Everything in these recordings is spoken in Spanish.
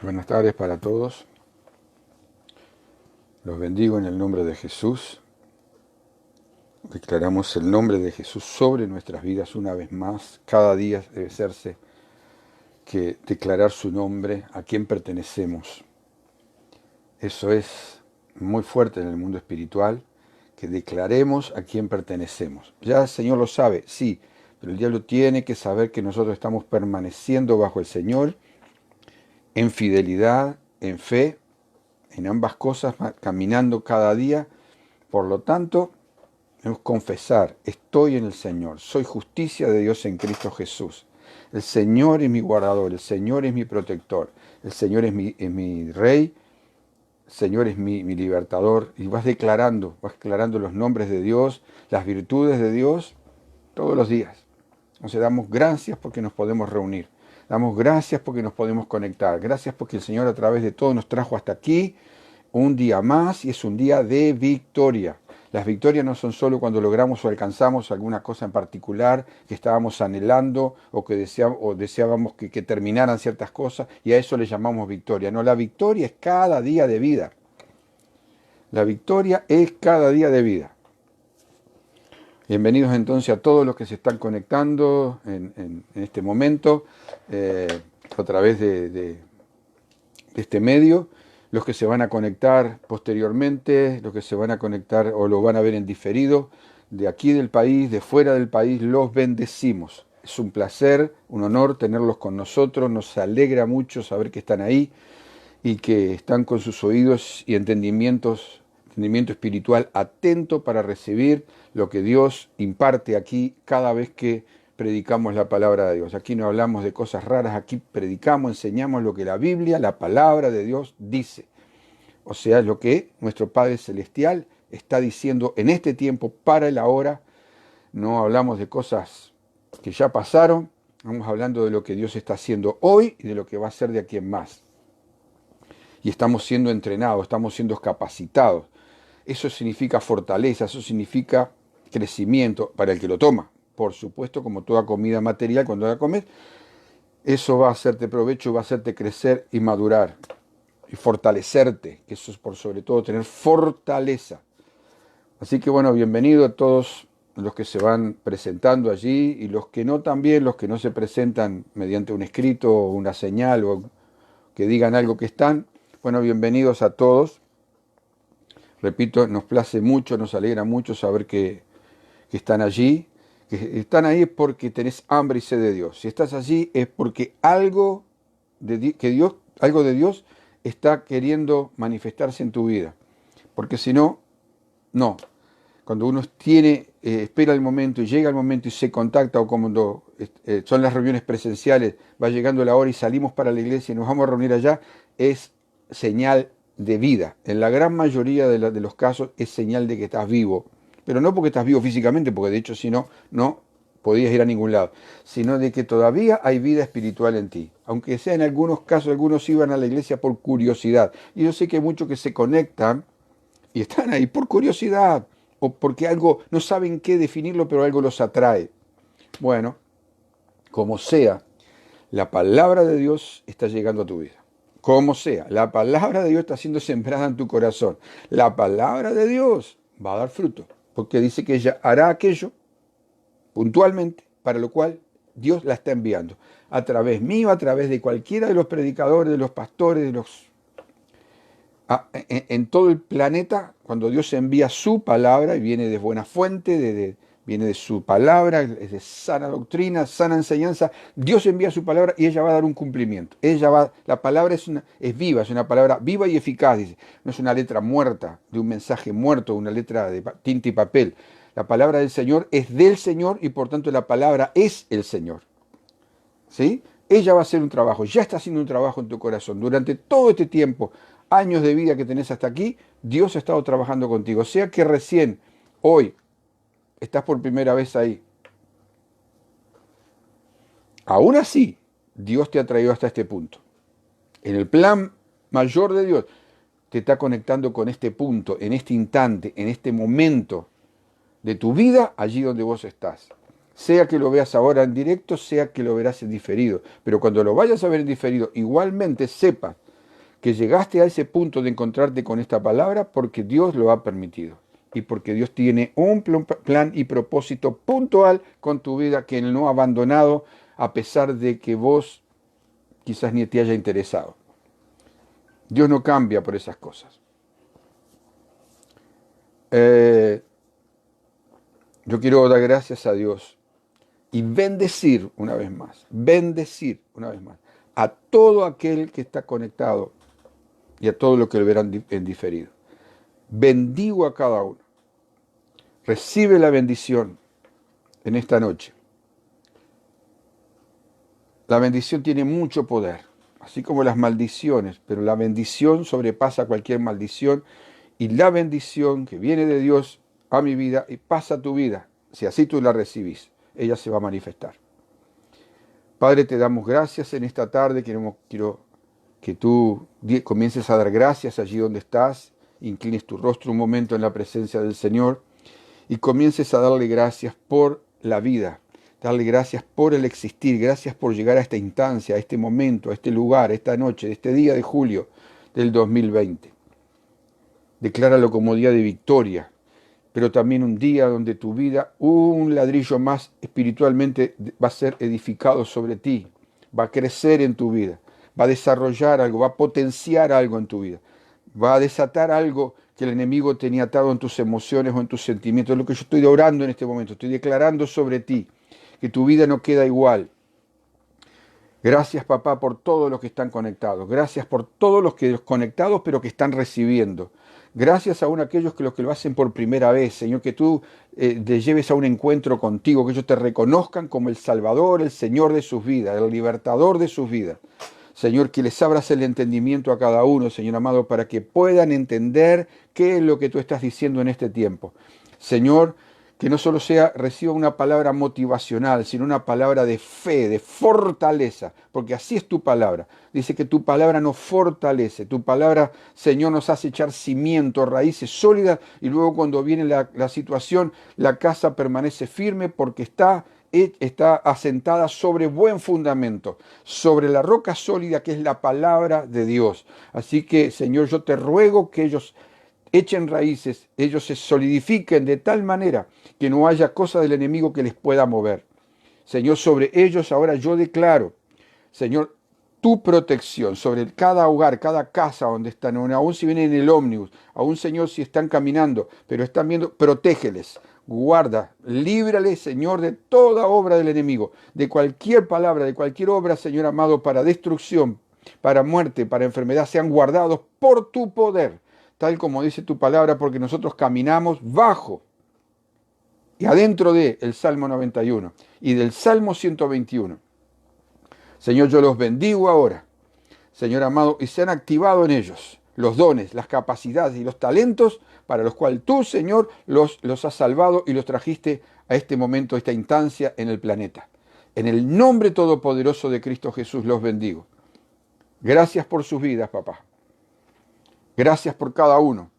Buenas tardes para todos. Los bendigo en el nombre de Jesús. Declaramos el nombre de Jesús sobre nuestras vidas una vez más. Cada día debe hacerse que declarar su nombre, a quién pertenecemos. Eso es muy fuerte en el mundo espiritual, que declaremos a quién pertenecemos. Ya el Señor lo sabe, sí, pero el diablo tiene que saber que nosotros estamos permaneciendo bajo el Señor en fidelidad, en fe, en ambas cosas, caminando cada día. Por lo tanto, debemos confesar, estoy en el Señor, soy justicia de Dios en Cristo Jesús. El Señor es mi guardador, el Señor es mi protector, el Señor es mi rey, el Señor es mi libertador. Y vas declarando los nombres de Dios, las virtudes de Dios, todos los días. Entonces damos gracias porque nos podemos reunir. Damos gracias porque nos podemos conectar. Gracias porque el Señor a través de todo nos trajo hasta aquí un día más y es un día de victoria. Las victorias no son solo cuando logramos o alcanzamos alguna cosa en particular que estábamos anhelando o que deseábamos que terminaran ciertas cosas y a eso le llamamos victoria. No, la victoria es cada día de vida. La victoria es cada día de vida. Bienvenidos entonces a todos los que se están conectando en este momento a través de este medio, los que se van a conectar posteriormente, los que se van a conectar o lo van a ver en diferido, de aquí del país, de fuera del país, los bendecimos. Es un placer, un honor tenerlos con nosotros, nos alegra mucho saber que están ahí y que están con sus oídos y entendimiento espiritual atento para recibir lo que Dios imparte aquí cada vez que predicamos la palabra de Dios. Aquí no hablamos de cosas raras, aquí predicamos, enseñamos lo que la Biblia, la palabra de Dios dice. O sea, lo que nuestro Padre Celestial está diciendo en este tiempo para el ahora. No hablamos de cosas que ya pasaron, vamos hablando de lo que Dios está haciendo hoy y de lo que va a hacer de aquí en más. Y estamos siendo entrenados, estamos siendo capacitados. Eso significa fortaleza, eso significa crecimiento para el que lo toma. Por supuesto, como toda comida material, cuando la comes, eso va a hacerte provecho, va a hacerte crecer y madurar y fortalecerte, que eso es por sobre todo tener fortaleza. Así que bueno, bienvenido a todos los que se van presentando allí y los que no también, los que no se presentan mediante un escrito o una señal o que digan algo que están. Bueno, bienvenidos a todos. Repito, nos place mucho, nos alegra mucho saber que están allí. Que están ahí es porque tenés hambre y sed de Dios. Si estás allí es porque algo de Dios está queriendo manifestarse en tu vida. Porque si no, no. Cuando uno espera el momento y llega el momento y se contacta, o cuando son las reuniones presenciales, va llegando la hora y salimos para la iglesia y nos vamos a reunir allá, es señal de vida. En la gran mayoría de los casos es señal de que estás vivo. Pero no porque estás vivo físicamente, porque de hecho si no, no podías ir a ningún lado, sino de que todavía hay vida espiritual en ti. Aunque sea en algunos casos, algunos iban a la iglesia por curiosidad. Y yo sé que hay muchos que se conectan y están ahí por curiosidad, o porque algo, no saben qué definirlo, pero algo los atrae. Bueno, como sea, la palabra de Dios está llegando a tu vida. Como sea, la palabra de Dios está siendo sembrada en tu corazón. La palabra de Dios va a dar fruto, porque dice que ella hará aquello puntualmente para lo cual Dios la está enviando. A través mío, a través de cualquiera de los predicadores, de los pastores, en todo el planeta, cuando Dios envía su palabra y viene de buena fuente, viene de su palabra, es de sana doctrina, sana enseñanza, Dios envía su palabra y ella va a dar un cumplimiento. La palabra es viva, es una palabra viva y eficaz, dice. No es una letra muerta, de un mensaje muerto, una letra de tinta y papel. La palabra del Señor es del Señor y por tanto la palabra es el Señor. ¿Sí? Ella va a hacer un trabajo, ya está haciendo un trabajo en tu corazón. Durante todo este tiempo, años de vida que tenés hasta aquí, Dios ha estado trabajando contigo. O sea que recién, hoy, estás por primera vez ahí. Aún así, Dios te ha traído hasta este punto. En el plan mayor de Dios, te está conectando con este punto, en este instante, en este momento de tu vida, allí donde vos estás. Sea que lo veas ahora en directo, sea que lo verás en diferido. Pero cuando lo vayas a ver en diferido, igualmente sepas que llegaste a ese punto de encontrarte con esta palabra porque Dios lo ha permitido y porque Dios tiene un plan y propósito puntual con tu vida que Él no ha abandonado a pesar de que vos quizás ni te haya interesado. Dios no cambia por esas cosas. Yo quiero dar gracias a Dios y bendecir una vez más a todo aquel que está conectado y a todo lo que lo verán en diferido. Bendigo a cada uno. Recibe la bendición en esta noche. La bendición tiene mucho poder, así como las maldiciones, pero la bendición sobrepasa cualquier maldición y la bendición que viene de Dios a mi vida y pasa a tu vida, si así tú la recibís, ella se va a manifestar. Padre, te damos gracias en esta tarde, quiero que tú comiences a dar gracias allí donde estás, inclines tu rostro un momento en la presencia del Señor y comiences a darle gracias por la vida, darle gracias por el existir, gracias por llegar a esta instancia, a este momento, a este lugar, a esta noche, a este día de julio del 2020. Decláralo como día de victoria, pero también un día donde tu vida, un ladrillo más espiritualmente va a ser edificado sobre ti, va a crecer en tu vida, va a desarrollar algo, va a potenciar algo en tu vida, va a desatar algo que el enemigo tenía atado en tus emociones o en tus sentimientos. Es lo que yo estoy orando en este momento, estoy declarando sobre ti, que tu vida no queda igual. Gracias, papá, por todos los que están conectados. Gracias por todos los conectados, pero que están recibiendo. Gracias aún a aquellos que lo hacen por primera vez, Señor, que tú te lleves a un encuentro contigo, que ellos te reconozcan como el Salvador, el Señor de sus vidas, el libertador de sus vidas. Señor, que les abras el entendimiento a cada uno, Señor amado, para que puedan entender qué es lo que tú estás diciendo en este tiempo. Señor, que no solo reciba una palabra motivacional, sino una palabra de fe, de fortaleza, porque así es tu palabra. Dice que tu palabra nos fortalece, tu palabra, Señor, nos hace echar cimientos, raíces sólidas, y luego cuando viene la situación, la casa permanece firme porque está asentada sobre buen fundamento, sobre la roca sólida que es la palabra de Dios. Así que, Señor, yo te ruego que ellos echen raíces, ellos se solidifiquen de tal manera que no haya cosa del enemigo que les pueda mover. Señor, sobre ellos ahora yo declaro, Señor, tu protección sobre cada hogar, cada casa donde están, aún si vienen en el ómnibus, aún, Señor, si están caminando, pero están viendo, protégeles, guarda, líbrales, Señor, de toda obra del enemigo, de cualquier palabra, de cualquier obra, Señor amado, para destrucción, para muerte, para enfermedad, sean guardados por tu poder, tal como dice tu palabra, porque nosotros caminamos bajo y adentro de el Salmo 91 y del Salmo 121. Señor, yo los bendigo ahora, Señor amado, y se han activado en ellos los dones, las capacidades y los talentos para los cuales tú, Señor, los has salvado y los trajiste a este momento, a esta instancia en el planeta. En el nombre todopoderoso de Cristo Jesús los bendigo. Gracias por sus vidas, papá. Gracias por cada uno.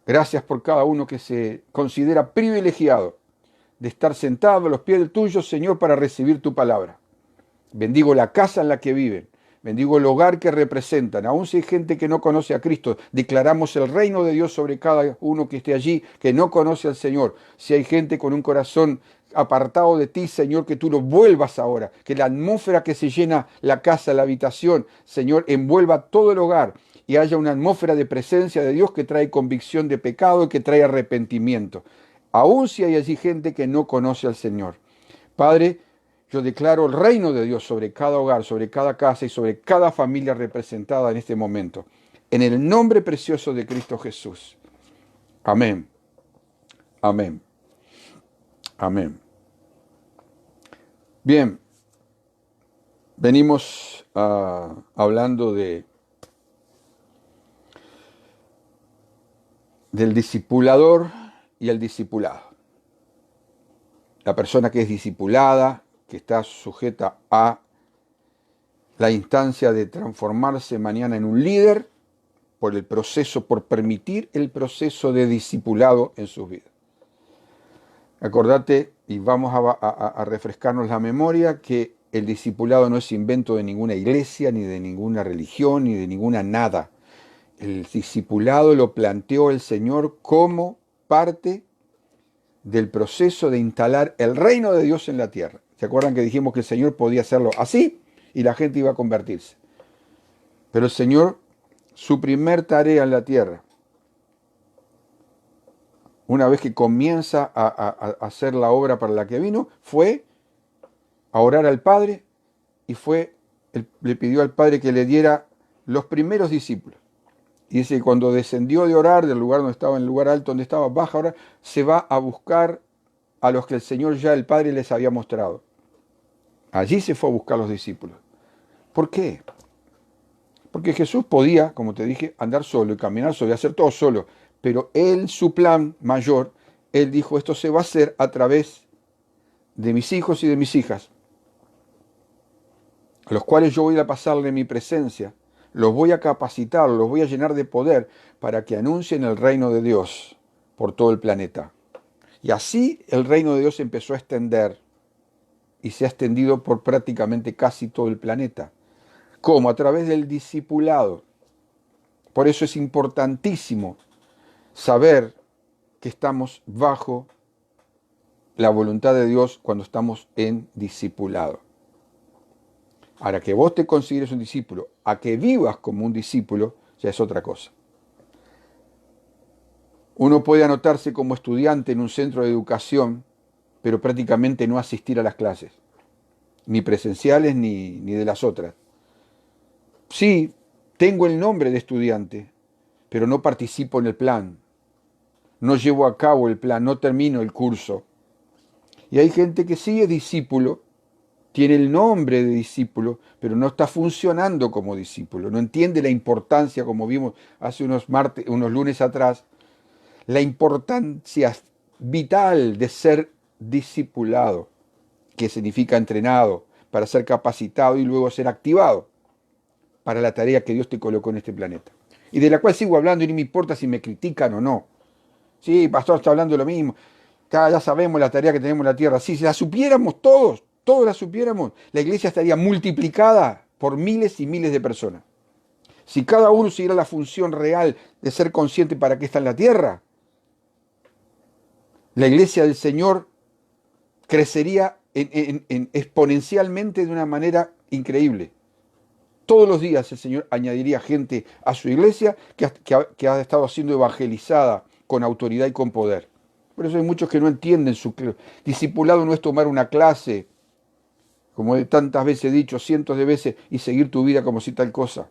Gracias por cada uno que se considera privilegiado de estar sentado a los pies del tuyo, Señor, para recibir tu palabra. Bendigo la casa en la que viven. Bendigo el hogar que representan. Aún si hay gente que no conoce a Cristo, declaramos el reino de Dios sobre cada uno que esté allí, que no conoce al Señor. Si hay gente con un corazón apartado de ti, Señor, que tú lo vuelvas ahora. Que la atmósfera que se llena la casa, la habitación, Señor, envuelva todo el hogar y haya una atmósfera de presencia de Dios que trae convicción de pecado y que trae arrepentimiento. Aún si hay allí gente que no conoce al Señor. Padre, yo declaro el reino de Dios sobre cada hogar, sobre cada casa y sobre cada familia representada en este momento. En el nombre precioso de Cristo Jesús. Amén. Amén. Amén. Bien, venimos hablando del discipulador y el discipulado. La persona que es discipulada, que está sujeta a la instancia de transformarse mañana en un líder por el proceso, por permitir el proceso de discipulado en sus vidas. Acordate, y vamos a refrescarnos la memoria, que el discipulado no es invento de ninguna iglesia, ni de ninguna religión, ni de ninguna nada. El discipulado lo planteó el Señor como parte del proceso de instalar el reino de Dios en la tierra. ¿Se acuerdan que dijimos que el Señor podía hacerlo así y la gente iba a convertirse? Pero el Señor, su primer tarea en la tierra, una vez que comienza a hacer la obra para la que vino, fue a orar al Padre y le pidió al Padre que le diera los primeros discípulos. Y dice que cuando descendió de orar del lugar donde estaba, en el lugar alto donde estaba, baja a orar, se va a buscar a los que el Señor ya, el Padre, les había mostrado. Allí se fue a buscar a los discípulos. ¿Por qué? Porque Jesús podía, como te dije, andar solo y caminar solo y hacer todo solo. Pero Él, su plan mayor, Él dijo, esto se va a hacer a través de mis hijos y de mis hijas, a los cuales yo voy a pasarle mi presencia, los voy a capacitar, los voy a llenar de poder para que anuncien el reino de Dios por todo el planeta. Y así el reino de Dios empezó a extender y se ha extendido por prácticamente casi todo el planeta. ¿Cómo? A través del discipulado. Por eso es importantísimo saber que estamos bajo la voluntad de Dios cuando estamos en discipulado. Ahora, que vos te consideres un discípulo, a que vivas como un discípulo, ya es otra cosa. Uno puede anotarse como estudiante en un centro de educación, pero prácticamente no asistir a las clases, ni presenciales ni de las otras. Sí, tengo el nombre de estudiante, pero no participo en el plan, no llevo a cabo el plan, no termino el curso. Y hay gente que sí es discípulo, tiene el nombre de discípulo, pero no está funcionando como discípulo, no entiende la importancia, como vimos hace unos lunes atrás, la importancia vital de ser discipulado, que significa entrenado, para ser capacitado y luego ser activado para la tarea que Dios te colocó en este planeta. Y de la cual sigo hablando y no me importa si me critican o no. Sí, pastor, está hablando lo mismo. Ya sabemos la tarea que tenemos en la tierra. Sí, si la supiéramos todos la supiéramos, la iglesia estaría multiplicada por miles y miles de personas. Si cada uno siguiera la función real de ser consciente para qué está en la tierra, la iglesia del Señor crecería exponencialmente de una manera increíble. Todos los días el Señor añadiría gente a su iglesia que ha estado siendo evangelizada con autoridad y con poder. Por eso hay muchos que no entienden su discipulado no es tomar una clase, como tantas veces he dicho, cientos de veces, y seguir tu vida como si tal cosa.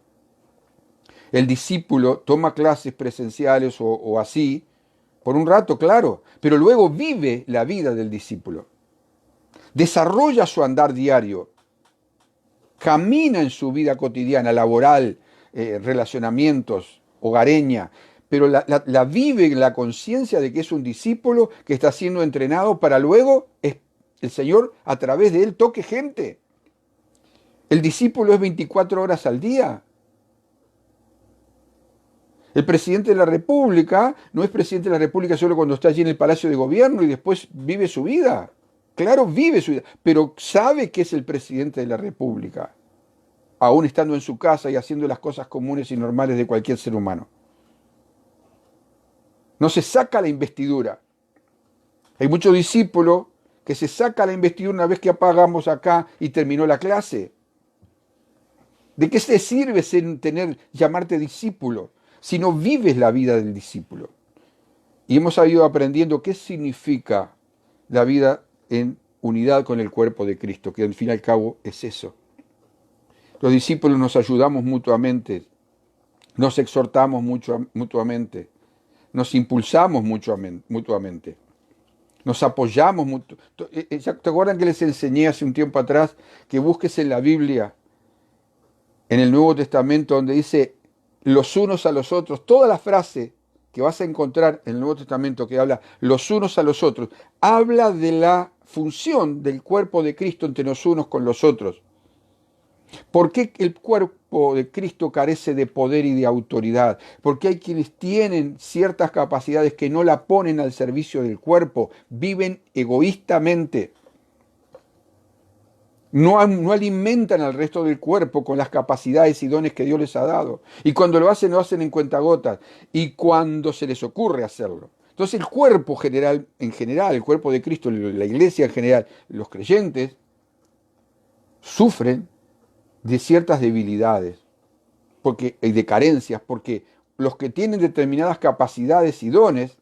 El discípulo toma clases presenciales o así, por un rato, claro, pero luego vive la vida del discípulo. Desarrolla su andar diario, camina en su vida cotidiana, laboral, relacionamientos, hogareña, pero la vive en la conciencia de que es un discípulo que está siendo entrenado para luego el Señor a través de él toque gente. El discípulo es 24 horas al día. El presidente de la República no es presidente de la República solo cuando está allí en el Palacio de Gobierno y después vive su vida. Claro, vive su vida, pero sabe que es el presidente de la República, aún estando en su casa y haciendo las cosas comunes y normales de cualquier ser humano. No se saca la investidura. Hay muchos discípulos que se saca la investidura una vez que apagamos acá y terminó la clase. ¿De qué te sirve llamarte discípulo si no vives la vida del discípulo? Y hemos ido aprendiendo qué significa la vida en unidad con el cuerpo de Cristo, que al fin y al cabo es eso. Los discípulos nos ayudamos mutuamente, nos exhortamos mutuamente, nos impulsamos mutuamente, nos apoyamos mutuamente. ¿Te acuerdan que les enseñé hace un tiempo atrás que busques en la Biblia, en el Nuevo Testamento, donde dice los unos a los otros? Toda la frase que vas a encontrar en el Nuevo Testamento que habla los unos a los otros, habla de la función del cuerpo de Cristo entre los unos con los otros. ¿Por qué el cuerpo de Cristo carece de poder y de autoridad? Porque hay quienes tienen ciertas capacidades que no la ponen al servicio del cuerpo, viven egoístamente. No alimentan al resto del cuerpo con las capacidades y dones que Dios les ha dado. Y cuando lo hacen en cuentagotas. Y cuando se les ocurre hacerlo. Entonces el cuerpo general, en general, el cuerpo de Cristo, la iglesia en general, los creyentes, sufren de ciertas debilidades y de carencias, porque los que tienen determinadas capacidades y dones,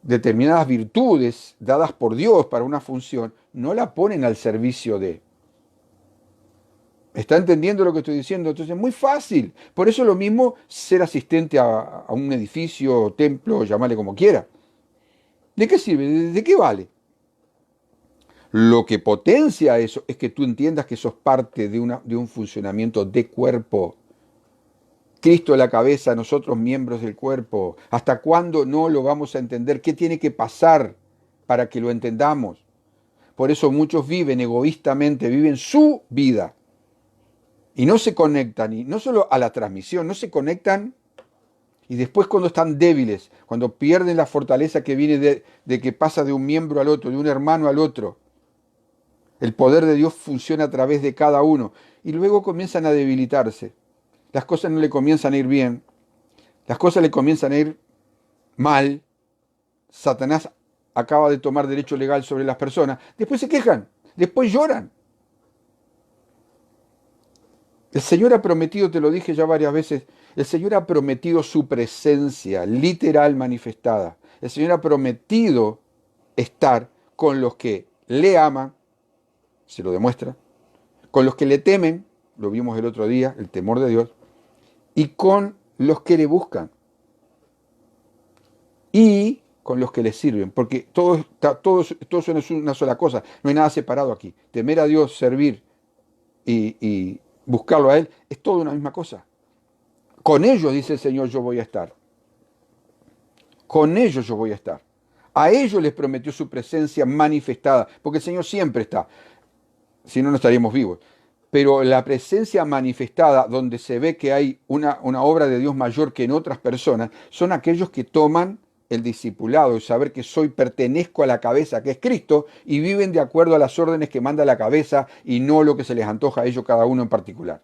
determinadas virtudes dadas por Dios para una función, no la ponen al servicio de. ¿Está entendiendo lo que estoy diciendo? Entonces es muy fácil. Por eso lo mismo ser asistente a un edificio, templo, llamarle como quiera. ¿De qué sirve? ¿De qué vale? Lo que potencia eso es que tú entiendas que sos parte de un funcionamiento de cuerpo. Cristo es la cabeza, nosotros miembros del cuerpo. ¿Hasta cuándo no lo vamos a entender? ¿Qué tiene que pasar para que lo entendamos? Por eso muchos viven egoístamente, viven su vida. Y no se conectan, y no solo a la transmisión, no se conectan. Y después cuando están débiles, cuando pierden la fortaleza que viene de que pasa de un miembro al otro, de un hermano al otro, el poder de Dios funciona a través de cada uno. Y luego comienzan a debilitarse. Las cosas no le comienzan a ir bien. Las cosas le comienzan a ir mal. Satanás acaba de tomar derecho legal sobre las personas. Después se quejan. Después lloran. El Señor ha prometido, te lo dije ya varias veces, el Señor ha prometido su presencia literal manifestada. El Señor ha prometido estar con los que le aman, se lo demuestra, con los que le temen, lo vimos el otro día, el temor de Dios, y con los que le buscan, y con los que le sirven, porque todo es una sola cosa, no hay nada separado aquí. Temer a Dios, servir y buscarlo a Él, es toda una misma cosa. Con ellos, dice el Señor, yo voy a estar. Con ellos yo voy a estar. A ellos les prometió su presencia manifestada, porque el Señor siempre está, si no, no estaríamos vivos. Pero la presencia manifestada, donde se ve que hay una obra de Dios mayor que en otras personas, son aquellos que toman el discipulado y saber que pertenezco a la cabeza que es Cristo y viven de acuerdo a las órdenes que manda la cabeza y no lo que se les antoja a ellos cada uno en particular.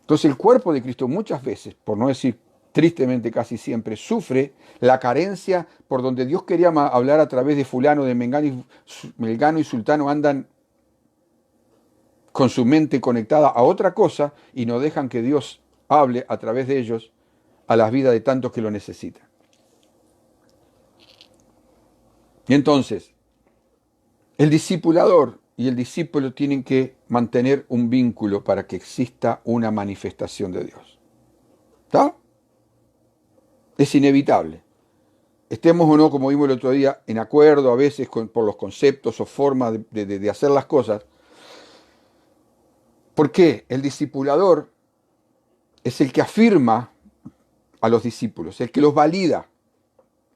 Entonces el cuerpo de Cristo muchas veces, por no decir tristemente casi siempre, sufre la carencia por donde Dios quería hablar a través de fulano, de Melgano y sultano, andan con su mente conectada a otra cosa y no dejan que Dios hable a través de ellos a las vidas de tantos que lo necesitan. Y entonces, el discipulador y el discípulo tienen que mantener un vínculo para que exista una manifestación de Dios. ¿Está? Es inevitable. Estemos o no, como vimos el otro día, en acuerdo a veces por los conceptos o formas de hacer las cosas. ¿Por qué? El discipulador es el que afirma a los discípulos, el que los valida.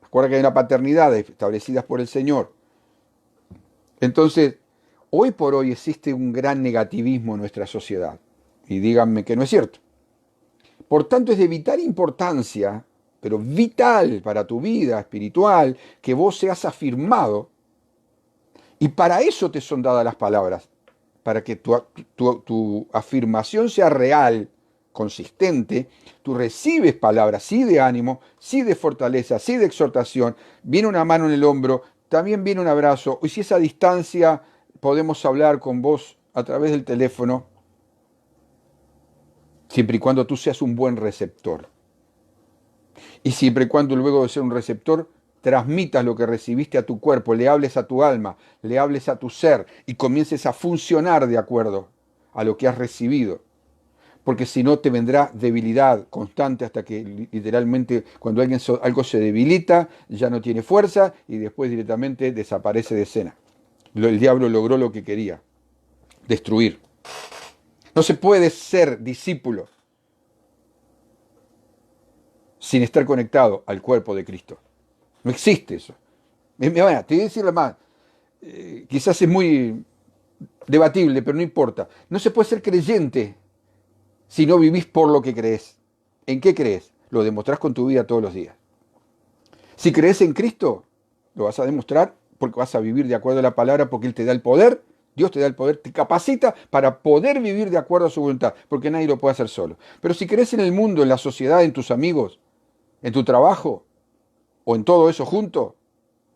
Recuerda que hay una paternidad establecida por el Señor. Entonces, hoy por hoy existe un gran negativismo en nuestra sociedad. Y díganme que no es cierto. Por tanto, es de vital importancia, pero vital para tu vida espiritual, que vos seas afirmado. Y para eso te son dadas las palabras. Para que tu afirmación sea real, consistente, tú recibes palabras, sí de ánimo, sí de fortaleza, sí de exhortación, viene una mano en el hombro, también viene un abrazo, y si es a distancia, podemos hablar con vos a través del teléfono, siempre y cuando tú seas un buen receptor. Y siempre y cuando luego de ser un receptor, transmitas lo que recibiste a tu cuerpo, le hables a tu alma, le hables a tu ser y comiences a funcionar de acuerdo a lo que has recibido. Porque si no te vendrá debilidad constante hasta que literalmente cuando algo se debilita ya no tiene fuerza y después directamente desaparece de escena. El diablo logró lo que quería, destruir. No se puede ser discípulo sin estar conectado al cuerpo de Cristo. No existe eso. Bueno, te voy a decirlo más, quizás es muy debatible, pero no importa. No se puede ser creyente si no vivís por lo que crees. ¿En qué crees? Lo demostrás con tu vida todos los días. Si crees en Cristo, lo vas a demostrar porque vas a vivir de acuerdo a la palabra, porque Él te da el poder Dios te da el poder, te capacita para poder vivir de acuerdo a su voluntad, porque nadie lo puede hacer solo. Pero si crees en el mundo, en la sociedad, en tus amigos, en tu trabajo, o en todo eso junto,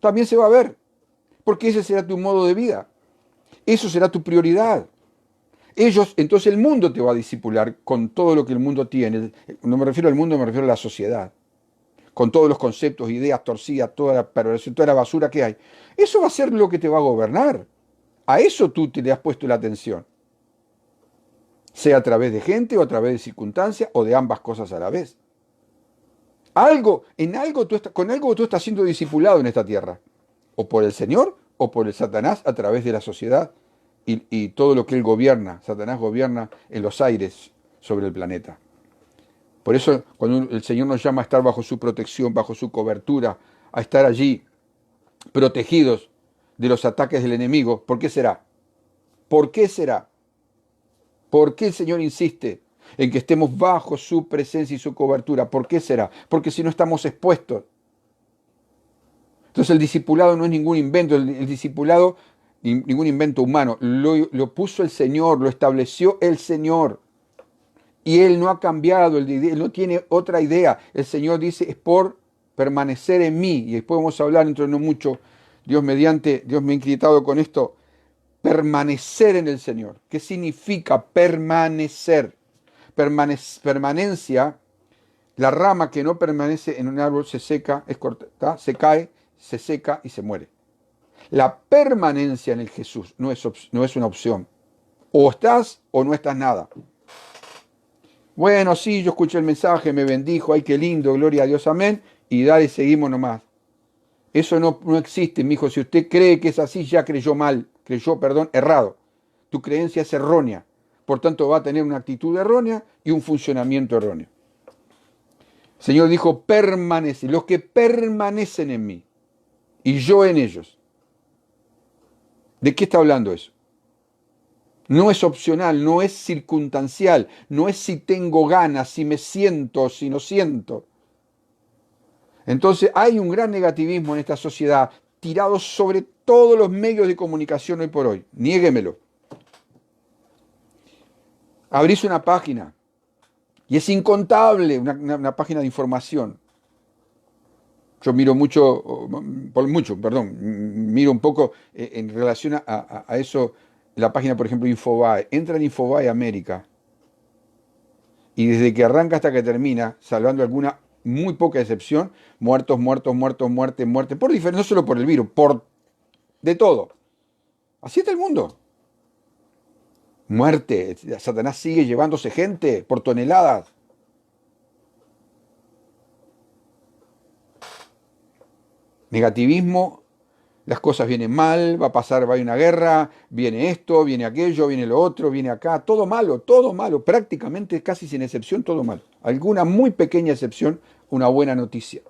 también se va a ver, porque ese será tu modo de vida, eso será tu prioridad. Entonces el mundo te va a disipular con todo lo que el mundo tiene. No me refiero al mundo, me refiero a la sociedad, con todos los conceptos, ideas torcidas, toda la perversión, toda la basura que hay. Eso va a ser lo que te va a gobernar. A eso tú te le has puesto la atención, sea a través de gente o a través de circunstancias o de ambas cosas a la vez. Con algo tú estás siendo discipulado en esta tierra, o por el Señor o por el Satanás a través de la sociedad y todo lo que él gobierna. Satanás gobierna en los aires sobre el planeta. Por eso cuando el Señor nos llama a estar bajo su protección, bajo su cobertura, a estar allí protegidos de los ataques del enemigo, ¿por qué será? ¿Por qué será? ¿Por qué el Señor insiste en que estemos bajo su presencia y su cobertura? ¿Por qué será? Porque si no estamos expuestos. Entonces el discipulado no es ningún invento, el discipulado, ningún invento humano, lo puso el Señor, lo estableció el Señor. Y Él no ha cambiado, Él no tiene otra idea. El Señor dice, es por permanecer en mí. Y después vamos a hablar dentro de no mucho, Dios me ha inquietado con esto, permanecer en el Señor. ¿Qué significa permanecer? Permanencia, la rama que no permanece en un árbol se seca, es corta, se cae, se seca y se muere. La permanencia en el Jesús no es una opción. O estás o no estás nada. Bueno, sí, yo escuché el mensaje, me bendijo, ay, qué lindo, gloria a Dios, amén, y dale, seguimos nomás. Eso no existe, mi hijo. Si usted cree que es así, ya errado. Tu creencia es errónea. Por tanto, va a tener una actitud errónea y un funcionamiento erróneo. El Señor dijo, permanece, los que permanecen en mí y yo en ellos. ¿De qué está hablando eso? No es opcional, no es circunstancial, no es si tengo ganas, si me siento, si no siento. Entonces hay un gran negativismo en esta sociedad tirado sobre todos los medios de comunicación hoy por hoy. Niéguemelo. Abrís una página y es incontable, una página de información. Yo miro miro un poco en relación a eso, la página, por ejemplo, Infobae. Entra en Infobae América y desde que arranca hasta que termina, salvando alguna muy poca excepción, muertos, muerte, no solo por el virus, por de todo. Así está el mundo. Muerte, Satanás sigue llevándose gente por toneladas. Negativismo, las cosas vienen mal, va a haber una guerra, viene esto, viene aquello, viene lo otro, viene acá, todo malo, prácticamente casi sin excepción, todo malo. Alguna muy pequeña excepción, una buena noticia.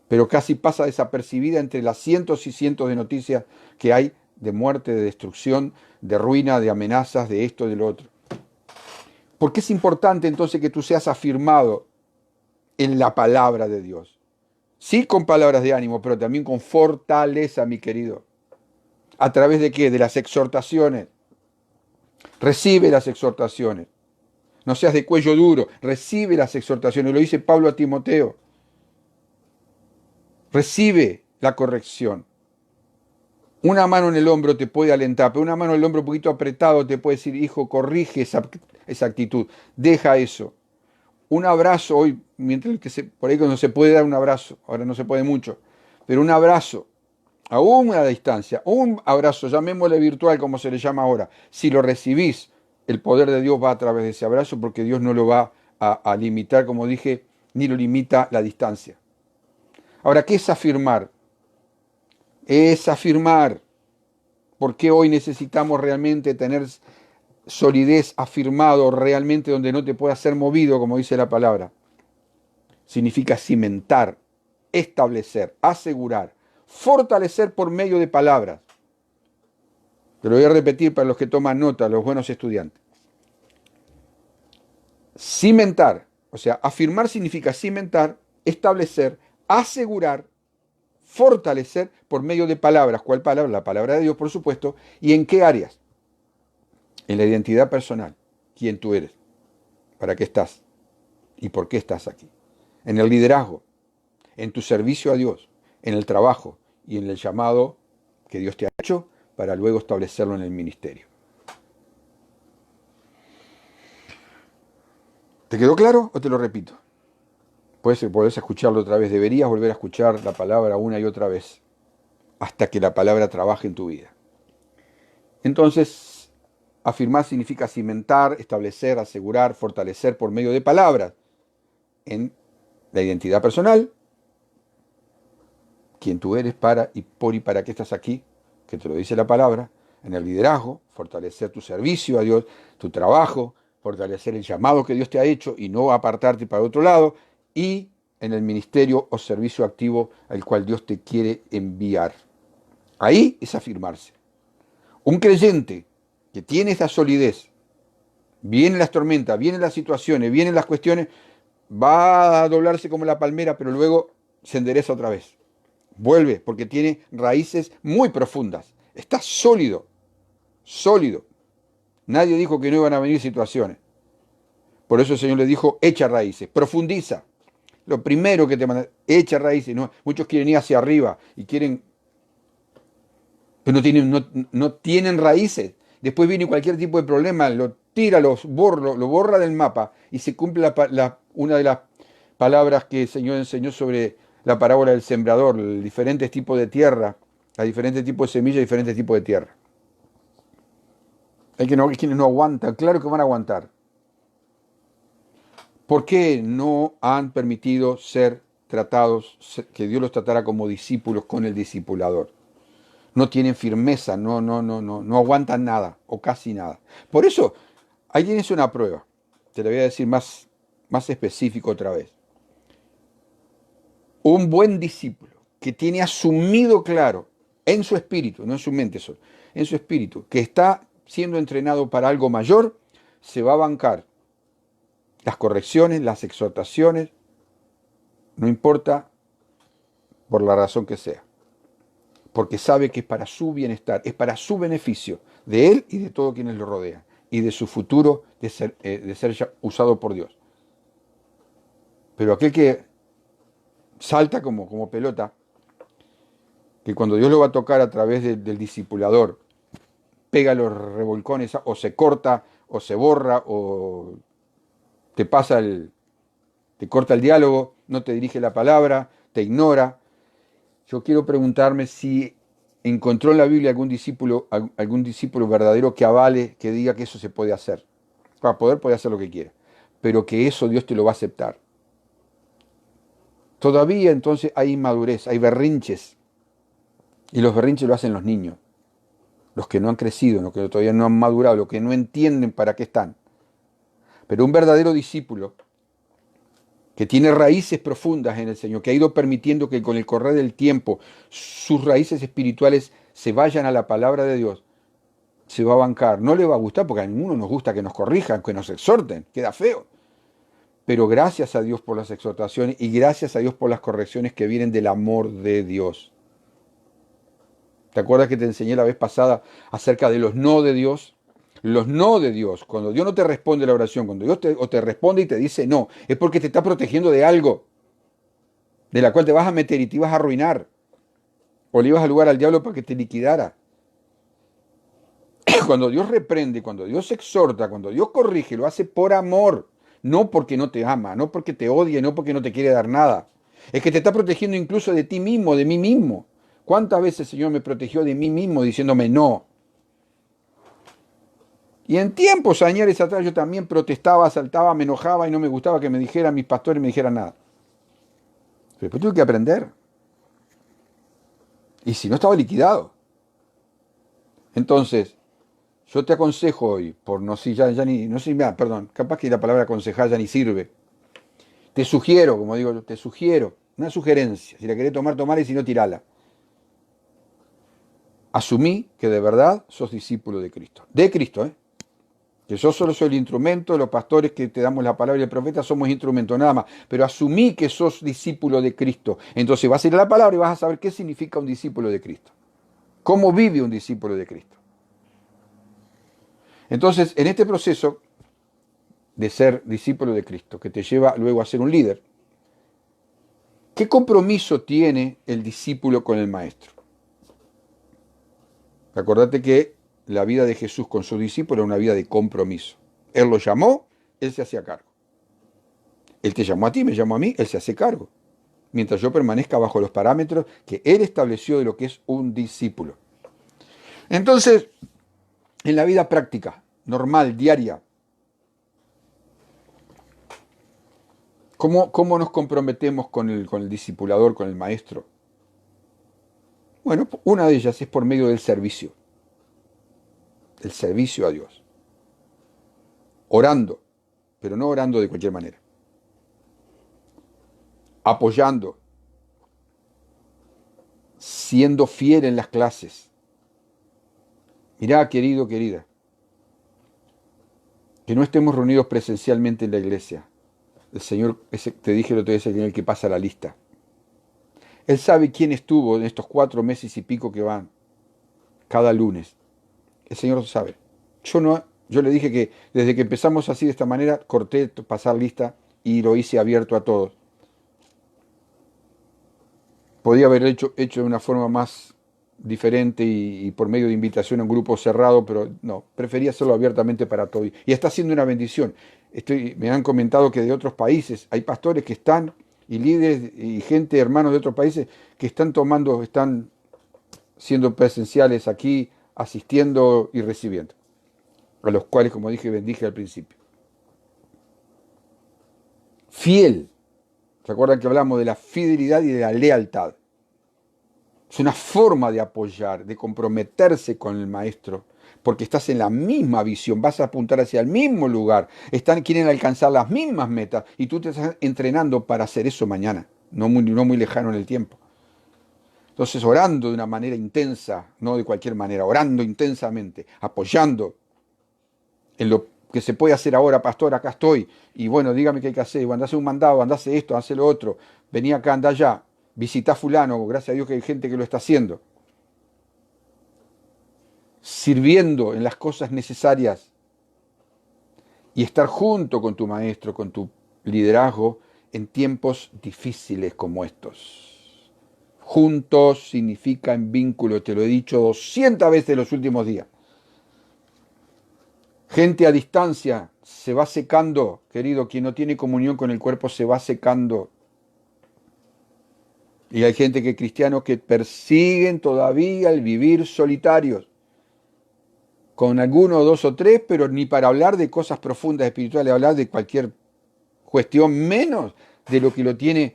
Pero casi pasa desapercibida entre las cientos y cientos de noticias que hay de muerte, de destrucción, de ruina, de amenazas, de esto, de lo otro. Porque es importante entonces que tú seas afirmado en la palabra de Dios. Sí, con palabras de ánimo, pero también con fortaleza, mi querido. ¿A través de qué? De las exhortaciones. Recibe las exhortaciones. No seas de cuello duro, recibe las exhortaciones. Lo dice Pablo a Timoteo. Recibe la corrección. Una mano en el hombro te puede alentar, pero una mano en el hombro un poquito apretado te puede decir, hijo, corrige esa actitud, deja eso. Un abrazo hoy, por ahí cuando se puede dar un abrazo, ahora no se puede mucho, pero un abrazo, aún a la distancia, un abrazo, llamémosle virtual como se le llama ahora, si lo recibís, el poder de Dios va a través de ese abrazo porque Dios no lo va a limitar, como dije, ni lo limita la distancia. Ahora, ¿qué es afirmar? Es afirmar. ¿Por qué hoy necesitamos realmente tener solidez afirmado realmente donde no te pueda ser movido, como dice la palabra? Significa cimentar, establecer, asegurar, fortalecer por medio de palabras. Te lo voy a repetir para los que toman nota, los buenos estudiantes. Cimentar, o sea, afirmar significa cimentar, establecer, asegurar, fortalecer por medio de palabras. ¿Cuál palabra? La palabra de Dios, por supuesto. ¿Y en qué áreas? En la identidad personal. ¿Quién tú eres? ¿Para qué estás? ¿Y por qué estás aquí? En el liderazgo, en tu servicio a Dios, en el trabajo y en el llamado que Dios te ha hecho para luego establecerlo en el ministerio. ¿Te quedó claro o te lo repito? Podés escucharlo otra vez. Deberías volver a escuchar la palabra una y otra vez hasta que la palabra trabaje en tu vida. Entonces, afirmar significa cimentar, establecer, asegurar, fortalecer por medio de palabras en la identidad personal, quién tú eres, para y por y para qué estás aquí, que te lo dice la palabra, en el liderazgo, fortalecer tu servicio a Dios, tu trabajo, fortalecer el llamado que Dios te ha hecho y no apartarte para otro lado, y en el ministerio o servicio activo al cual Dios te quiere enviar. Ahí es afirmarse. Un creyente que tiene esa solidez, vienen las tormentas, vienen las situaciones, vienen las cuestiones, va a doblarse como la palmera, pero luego se endereza otra vez. Vuelve, porque tiene raíces muy profundas. Está sólido, sólido. Nadie dijo que no iban a venir situaciones. Por eso el Señor le dijo, echa raíces, profundiza. Lo primero que te manda, echa raíces. ¿No? Muchos quieren ir hacia arriba y quieren, pero no tienen raíces. Después viene cualquier tipo de problema, lo tira, lo borra del mapa y se cumple una de las palabras que el Señor enseñó sobre la parábola del sembrador, diferentes tipos de tierra, a diferentes tipos de semillas, diferentes tipos de tierra. Hay quienes no aguantan, claro que van a aguantar. ¿Por qué no han permitido ser tratados, que Dios los tratara como discípulos con el discipulador? No tienen firmeza, no aguantan nada o casi nada. Por eso, ahí tienes una prueba. Te la voy a decir más específico otra vez. Un buen discípulo que tiene asumido claro en su espíritu, no en su mente solo, en su espíritu, que está siendo entrenado para algo mayor, se va a bancar las correcciones, las exhortaciones, no importa por la razón que sea, porque sabe que es para su bienestar, es para su beneficio, de él y de todos quienes lo rodean, y de su futuro de ser ya usado por Dios. Pero aquel que salta como pelota, que cuando Dios lo va a tocar a través del discipulador, pega los revolcones, o se corta, o se borra, o te corta el diálogo, no te dirige la palabra, te ignora. Yo quiero preguntarme si encontró en la Biblia algún discípulo verdadero que avale, que diga que eso se puede hacer. Para poder puede hacer lo que quiera, pero que eso Dios te lo va a aceptar. Todavía entonces hay inmadurez, hay berrinches, y los berrinches lo hacen los niños, los que no han crecido, los que todavía no han madurado, los que no entienden para qué están. Pero un verdadero discípulo que tiene raíces profundas en el Señor, que ha ido permitiendo que con el correr del tiempo sus raíces espirituales se vayan a la palabra de Dios, se va a bancar. No le va a gustar, porque a ninguno nos gusta que nos corrijan, que nos exhorten, queda feo. Pero gracias a Dios por las exhortaciones y gracias a Dios por las correcciones que vienen del amor de Dios. ¿Te acuerdas que te enseñé la vez pasada acerca de los no de Dios? Los no de Dios, cuando Dios no te responde la oración, cuando Dios te responde y te dice no, es porque te está protegiendo de algo, de la cual te vas a meter y te ibas a arruinar, o le ibas a lugar al diablo para que te liquidara. Cuando Dios reprende, cuando Dios exhorta, cuando Dios corrige, lo hace por amor, no porque no te ama, no porque te odia, no porque no te quiere dar nada. Es que te está protegiendo incluso de ti mismo, de mí mismo. ¿Cuántas veces el Señor me protegió de mí mismo diciéndome no? Y en tiempos años atrás yo también protestaba, saltaba, me enojaba y no me gustaba que me dijeran mis pastores, me dijeran nada. Pero después tuve que aprender. Y si no, estaba liquidado. Entonces, yo te aconsejo hoy, por no sé, ya ni, no sé, perdón, capaz que la palabra aconsejar ya ni sirve. Te sugiero, como digo, te sugiero, una sugerencia. Si la querés tomar y si no, tirala. Asumí que de verdad sos discípulo de Cristo. De Cristo, ¿eh? Que yo solo soy el instrumento, los pastores que te damos la palabra y el profeta somos instrumentos, nada más. Pero asumí que sos discípulo de Cristo. Entonces vas a ir a la palabra y vas a saber qué significa un discípulo de Cristo. ¿Cómo vive un discípulo de Cristo? Entonces, en este proceso de ser discípulo de Cristo, que te lleva luego a ser un líder, ¿qué compromiso tiene el discípulo con el maestro? Acordate que la vida de Jesús con sus discípulos era una vida de compromiso. Él lo llamó, él se hacía cargo. Él te llamó a ti, me llamó a mí, él se hace cargo. Mientras yo permanezca bajo los parámetros que él estableció de lo que es un discípulo. Entonces, en la vida práctica, normal, diaria, ¿cómo nos comprometemos con el discipulador, con el maestro? Bueno, una de ellas es por medio del servicio a Dios. Orando, pero no orando de cualquier manera. Apoyando, siendo fiel en las clases. Mirá, querido, querida, que no estemos reunidos presencialmente en la iglesia. El Señor, te dije el otro día, es el que pasa la lista. Él sabe quién estuvo en estos 4 meses y pico que van cada lunes. El Señor lo sabe. Yo le dije que desde que empezamos así de esta manera, corté pasar lista y lo hice abierto a todos. Podía haber hecho de una forma más diferente y por medio de invitación a un grupo cerrado, pero no, prefería hacerlo abiertamente para todos. Y está siendo una bendición. Me han comentado que de otros países hay pastores que están, y líderes y gente, hermanos de otros países, que están siendo presenciales aquí, asistiendo y recibiendo. A los cuales, como dije, bendije al principio. Fiel. ¿Se acuerdan que hablamos de la fidelidad y de la lealtad? Es una forma de apoyar, de comprometerse con el maestro, porque estás en la misma visión, vas a apuntar hacia el mismo lugar, quieren alcanzar las mismas metas y tú te estás entrenando para hacer eso mañana, no muy lejano en el tiempo. Entonces, orando de una manera intensa, no de cualquier manera, orando intensamente, apoyando en lo que se puede hacer ahora, pastor, acá estoy, y bueno, dígame qué hay que hacer, andá a hacer un mandado, andá a hacer esto, andá a hacer lo otro, vení acá, andá allá, visitá a fulano, gracias a Dios que hay gente que lo está haciendo. Sirviendo en las cosas necesarias y estar junto con tu maestro, con tu liderazgo en tiempos difíciles como estos. Juntos significa en vínculo, te lo he dicho 200 veces en los últimos días. Gente a distancia se va secando, querido, quien no tiene comunión con el cuerpo se va secando. Y hay gente cristianos que persiguen todavía el vivir solitarios, con alguno, 2 o 3, pero ni para hablar de cosas profundas espirituales, hablar de cualquier cuestión, menos de lo que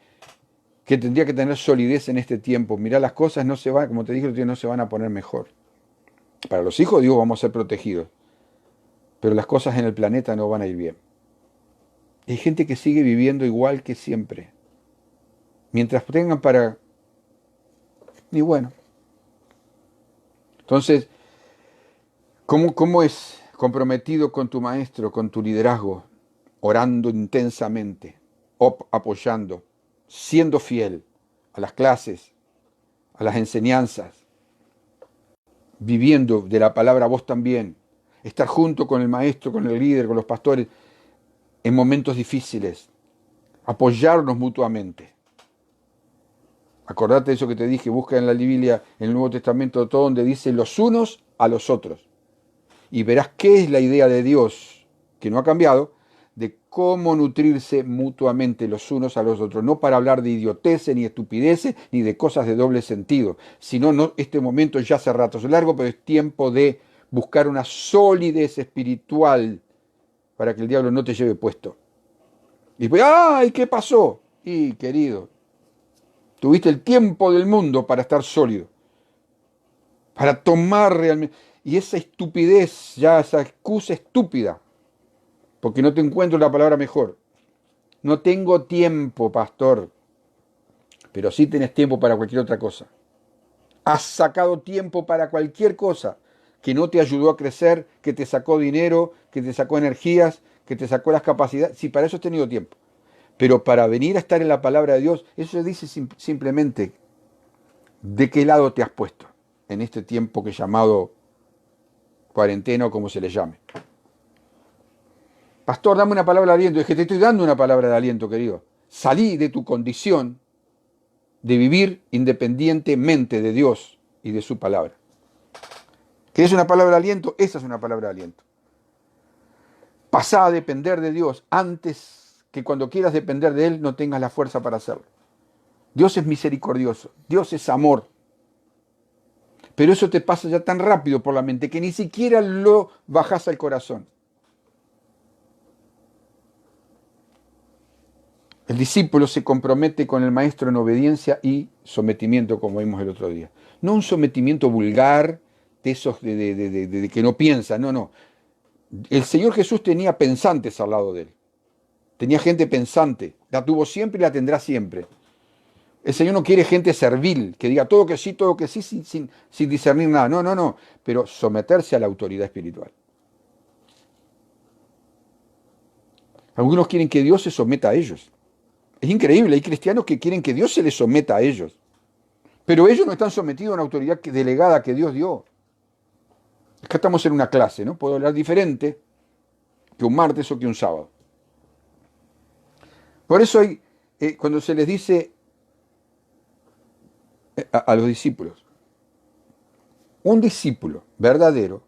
que tendría que tener solidez en este tiempo. Mirá, las cosas no se van, como te dije, no se van a poner mejor. Para los hijos de Dios vamos a ser protegidos, pero las cosas en el planeta no van a ir bien. Hay gente que sigue viviendo igual que siempre. Mientras tengan para... Y bueno. Entonces, ¿cómo es comprometido con tu maestro, con tu liderazgo? Orando intensamente, apoyando, siendo fiel a las clases, a las enseñanzas, viviendo de la palabra vos también, estar junto con el maestro, con el líder, con los pastores, en momentos difíciles, apoyarnos mutuamente. Acordate de eso que te dije, busca en la Biblia, en el Nuevo Testamento, todo donde dice los unos a los otros. Y verás qué es la idea de Dios, que no ha cambiado, de cómo nutrirse mutuamente los unos a los otros. No para hablar de idioteces, ni estupideces, ni de cosas de doble sentido, sino este momento ya hace rato es largo, pero es tiempo de buscar una solidez espiritual para que el diablo no te lleve puesto. Y después, ¡ay! ¿Qué pasó? Y querido, tuviste el tiempo del mundo para estar sólido, para tomar realmente. Y esa estupidez, ya esa excusa estúpida, porque no te encuentro la palabra mejor. No tengo tiempo, pastor, pero sí tenés tiempo para cualquier otra cosa. Has sacado tiempo para cualquier cosa que no te ayudó a crecer, que te sacó dinero, que te sacó energías, que te sacó las capacidades. Sí, para eso has tenido tiempo. Pero para venir a estar en la palabra de Dios, eso dice simplemente de qué lado te has puesto en este tiempo que llamado cuarentena o como se le llame. Pastor, dame una palabra de aliento. Es que te estoy dando una palabra de aliento, querido. Salí de tu condición de vivir independientemente de Dios y de su palabra. ¿Querés una palabra de aliento? Esa es una palabra de aliento. Pasá a depender de Dios antes que cuando quieras depender de Él no tengas la fuerza para hacerlo. Dios es misericordioso, Dios es amor. Pero eso te pasa ya tan rápido por la mente que ni siquiera lo bajás al corazón. El discípulo se compromete con el maestro en obediencia y sometimiento, como vimos el otro día. No un sometimiento vulgar, de esos de que no piensa, no, no. El Señor Jesús tenía pensantes al lado de Él. Tenía gente pensante. La tuvo siempre y la tendrá siempre. El Señor no quiere gente servil, que diga todo que sí, sin discernir nada. No, no, no. Pero someterse a la autoridad espiritual. Algunos quieren que Dios se someta a ellos. Es increíble, hay cristianos que quieren que Dios se les someta a ellos. Pero ellos no están sometidos a una autoridad delegada que Dios dio. Acá estamos en una clase, ¿no? Puedo hablar diferente que un martes o que un sábado. Por eso cuando se les dice a los discípulos, un discípulo verdadero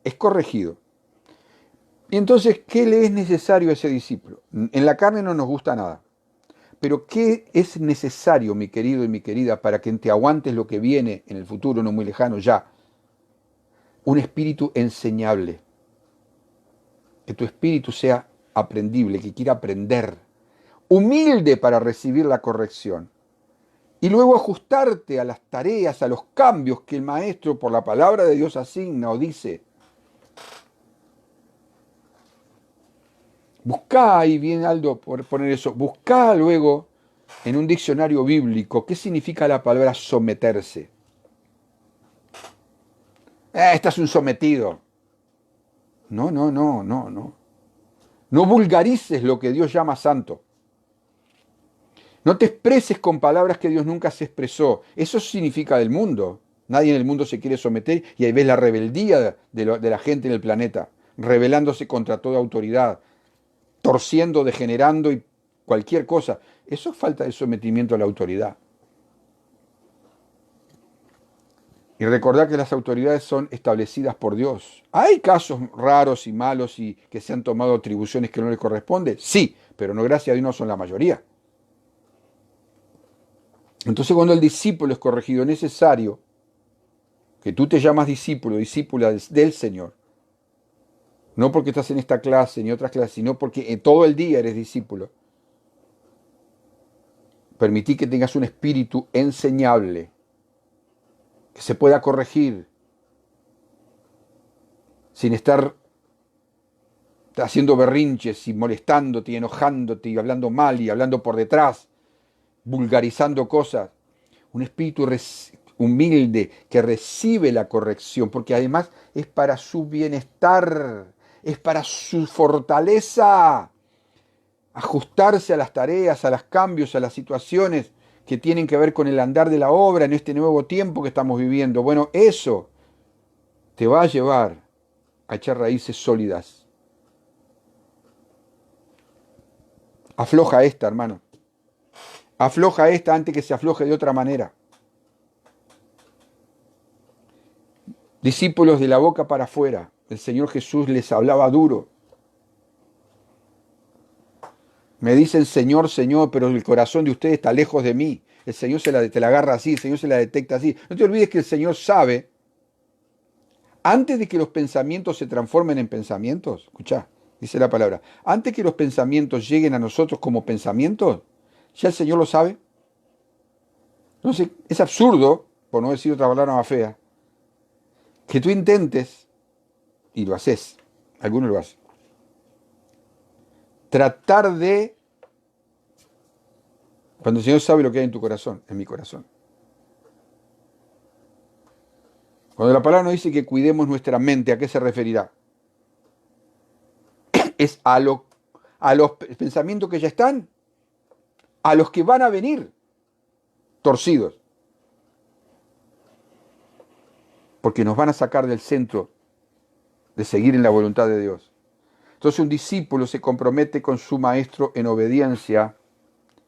es corregido. Y entonces, ¿qué le es necesario a ese discípulo? En la carne no nos gusta nada. Pero ¿qué es necesario, mi querido y mi querida, para que te aguantes lo que viene en el futuro, no muy lejano ya? Un espíritu enseñable. Que tu espíritu sea aprendible, que quiera aprender. Humilde para recibir la corrección. Y luego ajustarte a las tareas, a los cambios que el maestro por la palabra de Dios asigna o dice. Buscá, ahí bien Aldo por poner eso, buscá luego en un diccionario bíblico qué significa la palabra someterse. Este es un sometido. No, no, no, no, no. No vulgarices lo que Dios llama santo. No te expreses con palabras que Dios nunca se expresó. Eso significa del mundo. Nadie en el mundo se quiere someter y ahí ves la rebeldía de la gente en el planeta, rebelándose contra toda autoridad, torciendo, degenerando y cualquier cosa. Eso es falta de sometimiento a la autoridad. Y recordar que las autoridades son establecidas por Dios. ¿Hay casos raros y malos y que se han tomado atribuciones que no les corresponden? Sí, pero no, gracias a Dios, no son la mayoría. Entonces, cuando el discípulo es corregido, es necesario que tú te llamas discípulo, discípula del Señor. No porque estás en esta clase ni otras clases, sino porque todo el día eres discípulo. Permití que tengas un espíritu enseñable, que se pueda corregir sin estar haciendo berrinches y molestándote y enojándote y hablando mal y hablando por detrás, vulgarizando cosas. Un espíritu humilde que recibe la corrección, porque además es para su bienestar, es para su fortaleza. Ajustarse a las tareas, a los cambios, a las situaciones que tienen que ver con el andar de la obra en este nuevo tiempo que estamos viviendo. Bueno, eso te va a llevar a echar raíces sólidas. Afloja esta, hermano. Afloja esta antes que se afloje de otra manera. Discípulos de la boca para afuera. El Señor Jesús les hablaba duro. Me dicen Señor, Señor, pero el corazón de ustedes está lejos de mí. El Señor te la agarra así, el Señor se la detecta así. No te olvides que el Señor sabe, antes de que los pensamientos se transformen en pensamientos, escuchá, dice la palabra, antes que los pensamientos lleguen a nosotros como pensamientos, ya el Señor lo sabe. Entonces, es absurdo, por no decir otra palabra más fea, que tú intentes, y lo haces, algunos lo hacen, tratar de, cuando el Señor sabe lo que hay en tu corazón, en mi corazón. Cuando la palabra nos dice que cuidemos nuestra mente, ¿a qué se referirá? Es a los pensamientos que ya están, a los que van a venir torcidos, porque nos van a sacar del centro de seguir en la voluntad de Dios. Entonces un discípulo se compromete con su maestro en obediencia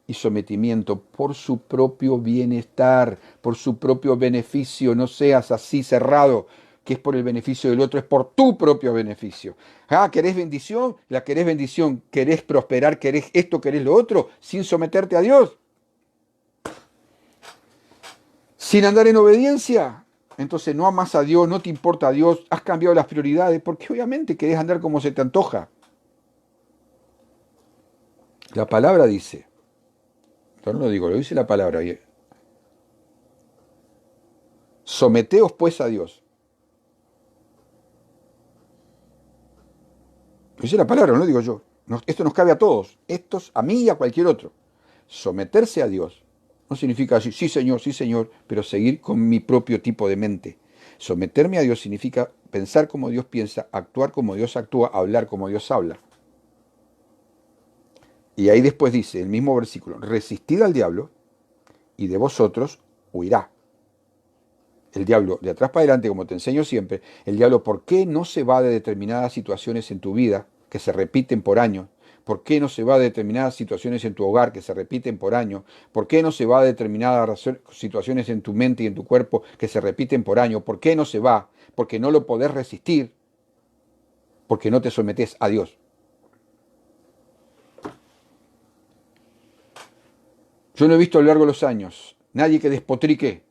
y sometimiento por su propio bienestar, por su propio beneficio. No seas así cerrado, que es por el beneficio del otro, es por tu propio beneficio. ¿Querés bendición? La querés bendición. ¿Querés prosperar? ¿Querés esto? ¿Querés lo otro? Sin someterte a Dios. Sin andar en obediencia. Entonces no amas a Dios, no te importa a Dios, has cambiado las prioridades, porque obviamente querés andar como se te antoja. La palabra dice, yo no lo digo, lo dice la palabra. Someteos pues a Dios. Lo dice la palabra, no lo digo yo. Esto nos cabe a todos, a mí y a cualquier otro. Someterse a Dios no significa decir, sí señor, pero seguir con mi propio tipo de mente. Someterme a Dios significa pensar como Dios piensa, actuar como Dios actúa, hablar como Dios habla. Y ahí después dice, el mismo versículo, resistid al diablo y de vosotros huirá. El diablo, de atrás para adelante, como te enseño siempre, el diablo, ¿por qué no se va de determinadas situaciones en tu vida que se repiten por años? ¿Por qué no se va de determinadas situaciones en tu hogar que se repiten por años? ¿Por qué no se va de determinadas situaciones en tu mente y en tu cuerpo que se repiten por años? ¿Por qué no se va? Porque no lo podés resistir, porque no te sometés a Dios. Yo no he visto a lo largo de los años nadie que despotrique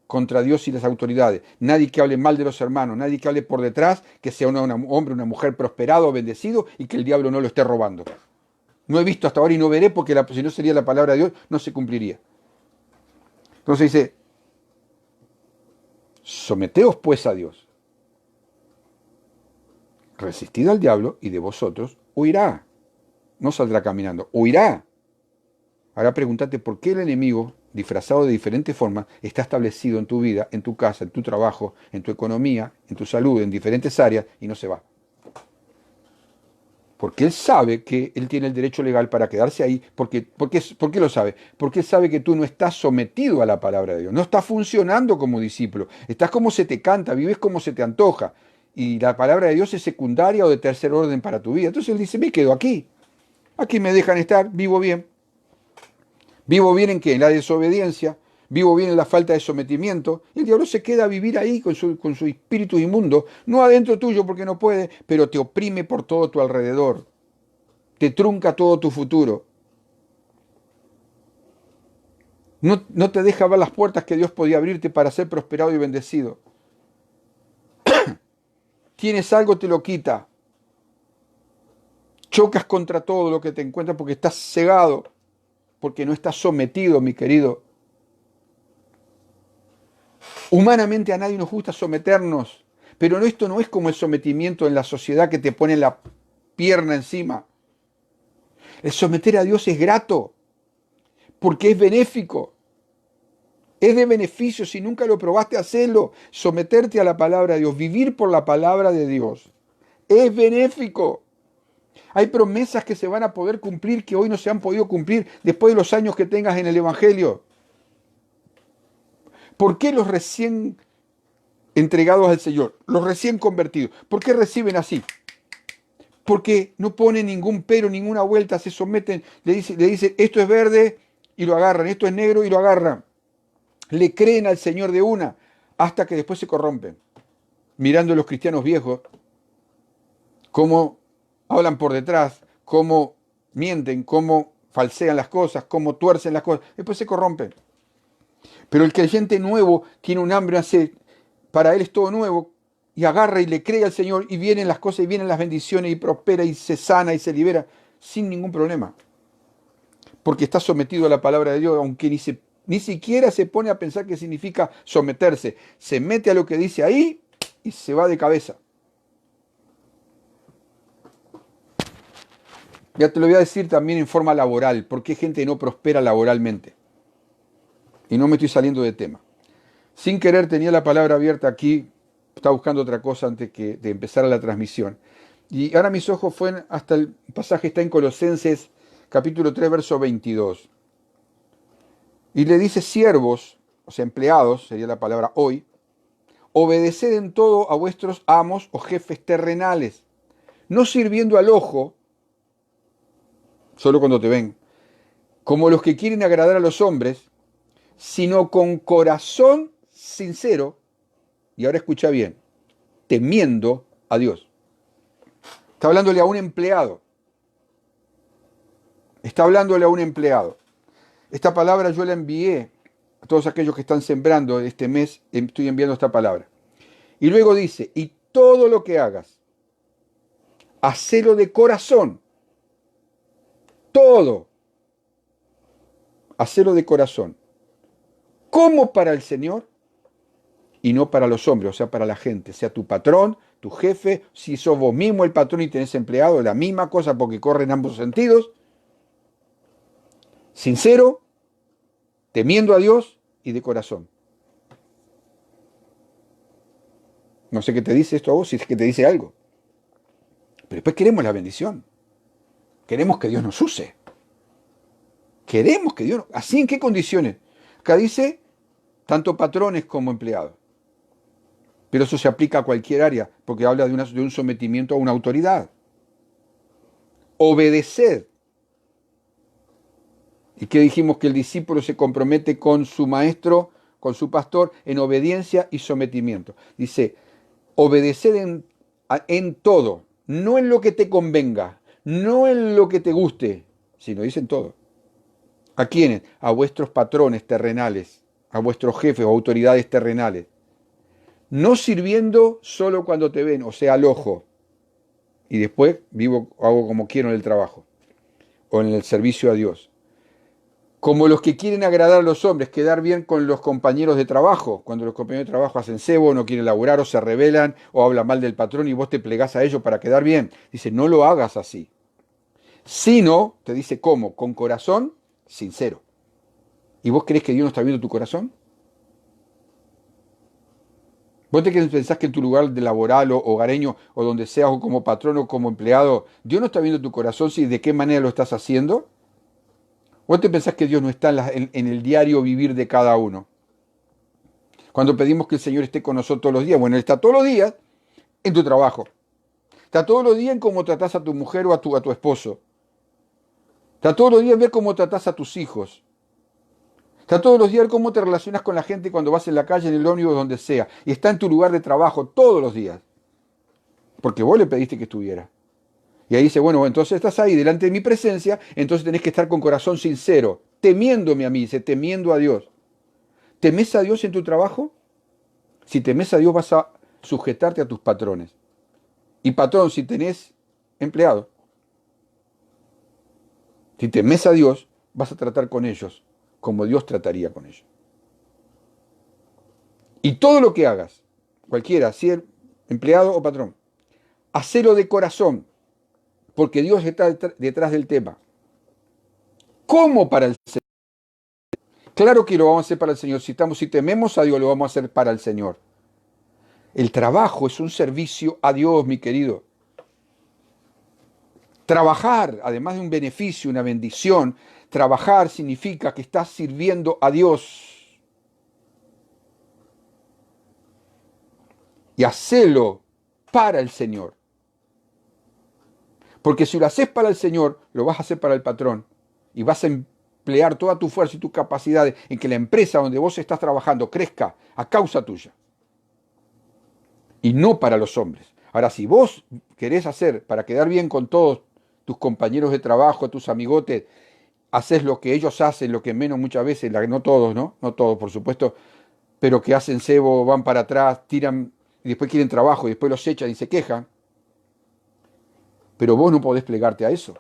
contra Dios y las autoridades, nadie que hable mal de los hermanos, nadie que hable por detrás, que sea un hombre, una mujer prosperado, bendecido y que el diablo no lo esté robando. No he visto hasta ahora y no veré porque si no sería la palabra de Dios, no se cumpliría. Entonces dice, someteos pues a Dios, resistid al diablo y de vosotros huirá. No saldrá caminando, huirá. Ahora pregúntate por qué el enemigo, disfrazado de diferentes formas, está establecido en tu vida, en tu casa, en tu trabajo, en tu economía, en tu salud, en diferentes áreas y no se va. Porque él sabe que él tiene el derecho legal para quedarse ahí. ¿Por qué lo sabe? Porque él sabe que tú no estás sometido a la palabra de Dios, no estás funcionando como discípulo, estás como se te canta, vives como se te antoja. Y la palabra de Dios es secundaria o de tercer orden para tu vida. Entonces él dice, me quedo aquí. Aquí me dejan estar, vivo bien. ¿Vivo bien en qué? En la desobediencia. Vivo bien en la falta de sometimiento. Y el diablo se queda a vivir ahí con su espíritu inmundo. No adentro tuyo porque no puede, pero te oprime por todo tu alrededor. Te trunca todo tu futuro. No te deja ver las puertas que Dios podía abrirte para ser prosperado y bendecido. Tienes algo, te lo quita. Chocas contra todo lo que te encuentras porque estás cegado. Porque no estás sometido, mi querido. Humanamente a nadie nos gusta someternos, pero esto no es como el sometimiento en la sociedad que te pone la pierna encima. El someter a Dios es grato, porque es benéfico. Es de beneficio, si nunca lo probaste, hacerlo. Someterte a la palabra de Dios, vivir por la palabra de Dios, es benéfico. Hay promesas que se van a poder cumplir que hoy no se han podido cumplir después de los años que tengas en el Evangelio. ¿Por qué los recién entregados al Señor, los recién convertidos, por qué reciben así? Porque no ponen ningún pero, ninguna vuelta, se someten, le dicen esto es verde y lo agarran, esto es negro y lo agarran. Le creen al Señor de una hasta que después se corrompen. Mirando a los cristianos viejos, cómo hablan por detrás, cómo mienten, cómo falsean las cosas, cómo tuercen las cosas, después se corrompen. Pero el creyente nuevo tiene un hambre, para él es todo nuevo, y agarra y le cree al Señor, y vienen las cosas, y vienen las bendiciones, y prospera, y se sana, y se libera, sin ningún problema. Porque está sometido a la palabra de Dios, aunque ni siquiera se pone a pensar qué significa someterse. Se mete a lo que dice ahí, y se va de cabeza. Ya te lo voy a decir también en forma laboral, por qué gente no prospera laboralmente. Y no me estoy saliendo de tema. Sin querer tenía la palabra abierta aquí Estaba buscando otra cosa antes de empezar la transmisión. Y ahora mis ojos fueron hasta el pasaje, está en Colosenses capítulo 3, verso 22. Y le dice siervos, o sea, empleados, sería la palabra hoy, obedeced en todo a vuestros amos o jefes terrenales, no sirviendo al ojo, solo cuando te ven, como los que quieren agradar a los hombres, sino con corazón sincero, y ahora escucha bien, temiendo a Dios. Está hablándole a un empleado. Está hablándole a un empleado. Esta palabra yo la envié a todos aquellos que están sembrando este mes, estoy enviando esta palabra. Y luego dice, y todo lo que hagas, hacelo de corazón. Todo. Hacelo de corazón. Como para el Señor y no para los hombres, o sea, para la gente, sea tu patrón, tu jefe, si sos vos mismo el patrón y tenés empleado, la misma cosa porque corre en ambos sentidos. Sincero, temiendo a Dios y de corazón. No sé qué te dice esto a vos, si es que te dice algo. Pero después queremos la bendición. Queremos que Dios nos use. Queremos que Dios... ¿Así en qué condiciones? Acá dice, tanto patrones como empleados. Pero eso se aplica a cualquier área, porque habla de un sometimiento a una autoridad. Obedeced. ¿Y qué dijimos? Que el discípulo se compromete con su maestro, con su pastor, en obediencia y sometimiento. Dice, obedeced en todo, no en lo que te convenga, no en lo que te guste, sino dice en todo. ¿A quiénes? A vuestros patrones terrenales, a vuestros jefes o autoridades terrenales. No sirviendo solo cuando te ven, o sea, al ojo. Y después hago como quiero en el trabajo o en el servicio a Dios. Como los que quieren agradar a los hombres, quedar bien con los compañeros de trabajo. Cuando los compañeros de trabajo hacen cebo, no quieren laburar o se rebelan o hablan mal del patrón y vos te plegás a ellos para quedar bien. Dice, no lo hagas así. Sino, te dice cómo, con corazón sincero. ¿Y vos crees que Dios no está viendo tu corazón? ¿Vos te pensás que en tu lugar de laboral o hogareño o donde seas o como patrón o como empleado, Dios no está viendo tu corazón si de qué manera lo estás haciendo? ¿Vos te pensás que Dios no está en el diario vivir de cada uno? Cuando pedimos que el Señor esté con nosotros todos los días, bueno, Él está todos los días en tu trabajo. Está todos los días en cómo tratás a tu mujer o a tu esposo. Está todos los días en ver cómo tratás a tus hijos. Está todos los días en cómo te relacionas con la gente cuando vas en la calle, en el ómnibus, donde sea. Y está en tu lugar de trabajo todos los días. Porque vos le pediste que estuviera. Y ahí dice, bueno, entonces estás ahí delante de mi presencia, entonces tenés que estar con corazón sincero, temiéndome a mí, dice, temiendo a Dios. ¿Temés a Dios en tu trabajo? Si temes a Dios vas a sujetarte a tus patrones. Y patrón, si tenés empleado. Si temes a Dios, vas a tratar con ellos como Dios trataría con ellos. Y todo lo que hagas, cualquiera, si el empleado o patrón, hacelo de corazón, porque Dios está detrás del tema. ¿Cómo para el Señor? Claro que lo vamos a hacer para el Señor. Si tememos a Dios, lo vamos a hacer para el Señor. El trabajo es un servicio a Dios, mi querido. Trabajar, además de un beneficio, una bendición, trabajar significa que estás sirviendo a Dios. Y hacelo para el Señor. Porque si lo haces para el Señor, lo vas a hacer para el patrón. Y vas a emplear toda tu fuerza y tus capacidades en que la empresa donde vos estás trabajando crezca a causa tuya. Y no para los hombres. Ahora, si vos querés hacer para quedar bien con todos tus compañeros de trabajo, tus amigotes, haces lo que ellos hacen, lo que menos muchas veces, no todos, ¿no? No todos, por supuesto, pero que hacen cebo, van para atrás, tiran y después quieren trabajo y después los echan y se quejan. Pero vos no podés plegarte a eso.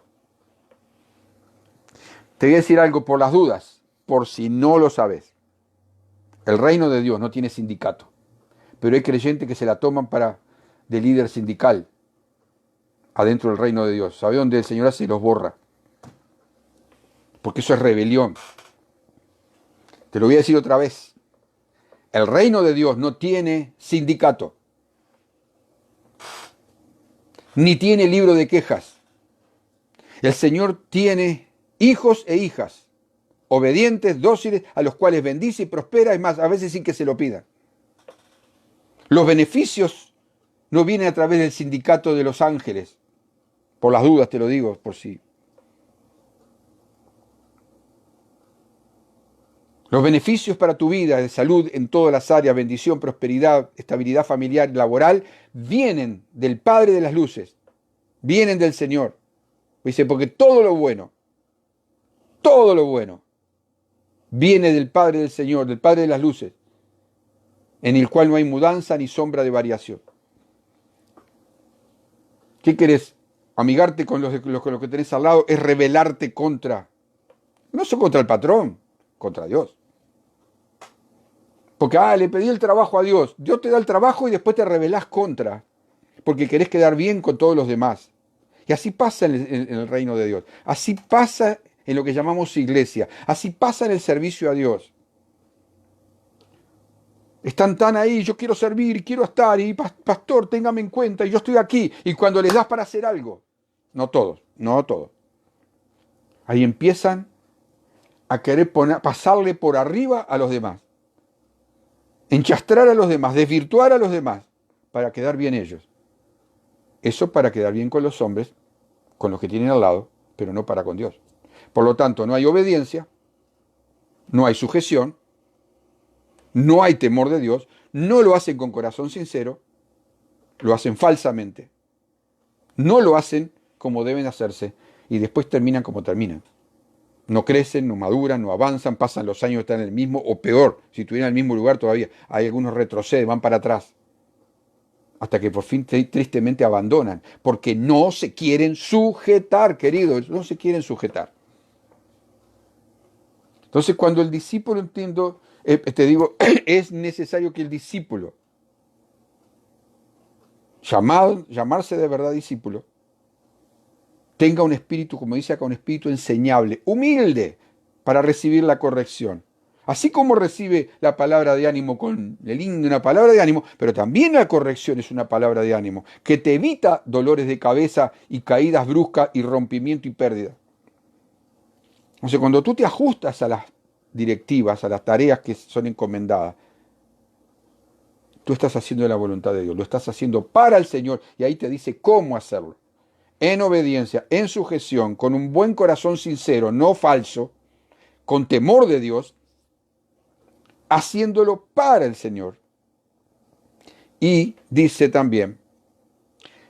Te voy a decir algo por las dudas, por si no lo sabes. El reino de Dios no tiene sindicato, pero hay creyentes que se la toman de líder sindical adentro del reino de Dios. ¿Sabe dónde el Señor hace? Los borra. Porque eso es rebelión. Te lo voy a decir otra vez. El reino de Dios no tiene sindicato. ni tiene libro de quejas. El Señor tiene hijos e hijas, obedientes, dóciles, a los cuales bendice y prospera, es más, a veces sin que se lo pidan. Los beneficios no vienen a través del sindicato de los ángeles, por las dudas te lo digo, por si. Los beneficios para tu vida de salud en todas las áreas, bendición, prosperidad, estabilidad familiar y laboral, vienen del Padre de las Luces, vienen del Señor. Dice, porque todo lo bueno, viene del Padre del Señor, del Padre de las Luces, en el cual no hay mudanza ni sombra de variación. ¿Qué querés? Amigarte con los que tenés al lado es rebelarte contra, no solo contra el patrón, contra Dios. Porque, le pedí el trabajo a Dios. Dios te da el trabajo y después te rebelás contra, porque querés quedar bien con todos los demás. Y así pasa en el reino de Dios. Así pasa en lo que llamamos iglesia. Así pasa en el servicio a Dios. Están tan ahí, yo quiero servir, quiero estar, y pastor, téngame en cuenta, y yo estoy aquí. Y cuando les das para hacer algo, no todos, ahí empiezan a querer pasarle por arriba a los demás. Enchastrar a los demás, desvirtuar a los demás, para quedar bien ellos. Eso para quedar bien con los hombres, con los que tienen al lado, pero no para con Dios. Por lo tanto, no hay obediencia, no hay sujeción, no hay temor de Dios, no lo hacen con corazón sincero, lo hacen falsamente, no lo hacen como deben hacerse y después terminan como terminan. No crecen, no maduran, no avanzan, pasan los años, están en el mismo, o peor, si estuvieran en el mismo lugar todavía, hay algunos retroceden, van para atrás, hasta que por fin tristemente abandonan, porque no se quieren sujetar, queridos, no se quieren sujetar. Entonces, cuando el discípulo, entiendo, te digo, es necesario que el discípulo, llamarse de verdad discípulo, tenga un espíritu, como dice acá, un espíritu enseñable, humilde, para recibir la corrección. Así como recibe la palabra de ánimo con el himno, una palabra de ánimo, pero también la corrección es una palabra de ánimo, que te evita dolores de cabeza y caídas bruscas y rompimiento y pérdida. O sea, cuando tú te ajustas a las directivas, a las tareas que son encomendadas, tú estás haciendo la voluntad de Dios, lo estás haciendo para el Señor, y ahí te dice cómo hacerlo. En obediencia, en sujeción, con un buen corazón sincero, no falso, con temor de Dios, haciéndolo para el Señor. Y dice también,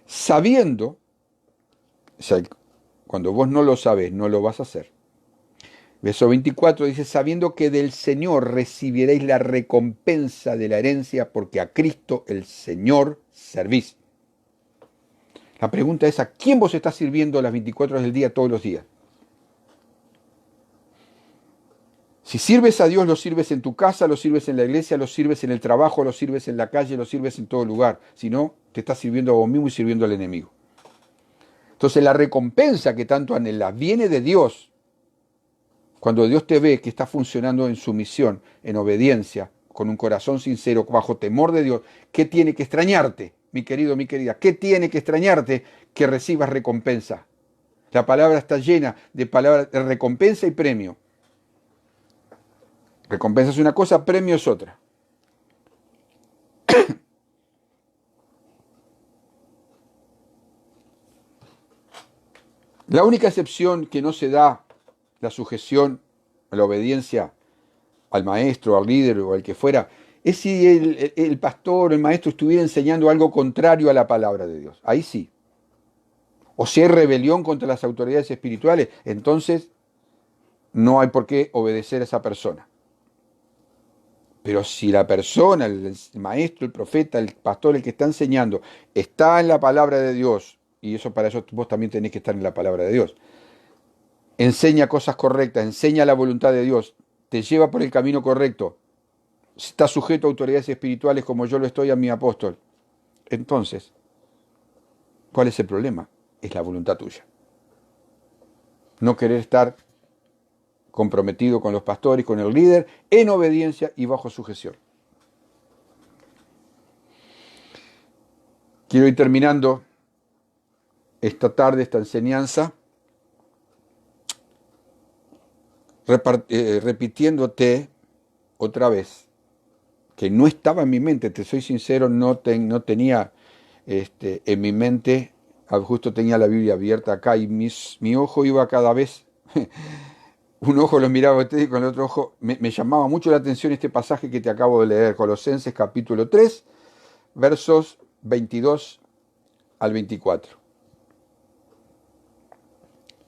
sabiendo, o sea, cuando vos no lo sabés, no lo vas a hacer. Verso 24 dice, sabiendo que del Señor recibiréis la recompensa de la herencia, porque a Cristo el Señor servís. La pregunta es, ¿a quién vos estás sirviendo las 24 horas del día, todos los días? Si sirves a Dios, lo sirves en tu casa, lo sirves en la iglesia, lo sirves en el trabajo, lo sirves en la calle, lo sirves en todo lugar. Si no, te estás sirviendo a vos mismo y sirviendo al enemigo. Entonces la recompensa que tanto anhelas viene de Dios. Cuando Dios te ve que estás funcionando en sumisión, en obediencia, con un corazón sincero, bajo temor de Dios, ¿qué tiene que extrañarte, mi querido, mi querida? ¿Qué tiene que extrañarte que recibas recompensa? La palabra está llena de palabras de recompensa y premio. Recompensa es una cosa, premio es otra. La única excepción que no se da, la sujeción, la obediencia al maestro, al líder o al que fuera, es si el pastor, el maestro estuviera enseñando algo contrario a la palabra de Dios. Ahí sí. O si hay rebelión contra las autoridades espirituales, entonces no hay por qué obedecer a esa persona. Pero si la persona, el maestro, el profeta, el pastor, el que está enseñando, está en la palabra de Dios, y eso para eso vos también tenés que estar en la palabra de Dios, enseña cosas correctas, enseña la voluntad de Dios, te lleva por el camino correcto, está sujeto a autoridades espirituales como yo lo estoy a mi apóstol, entonces, ¿cuál es el problema? Es la voluntad tuya. No querer estar comprometido con los pastores, con el líder, en obediencia y bajo sujeción. Quiero ir terminando esta tarde esta enseñanza repitiéndote otra vez que no estaba en mi mente, te soy sincero, no tenía en mi mente, justo tenía la Biblia abierta acá y mi ojo iba cada vez, un ojo lo miraba a usted y con el otro ojo me llamaba mucho la atención este pasaje que te acabo de leer, Colosenses capítulo 3, versos 22 al 24.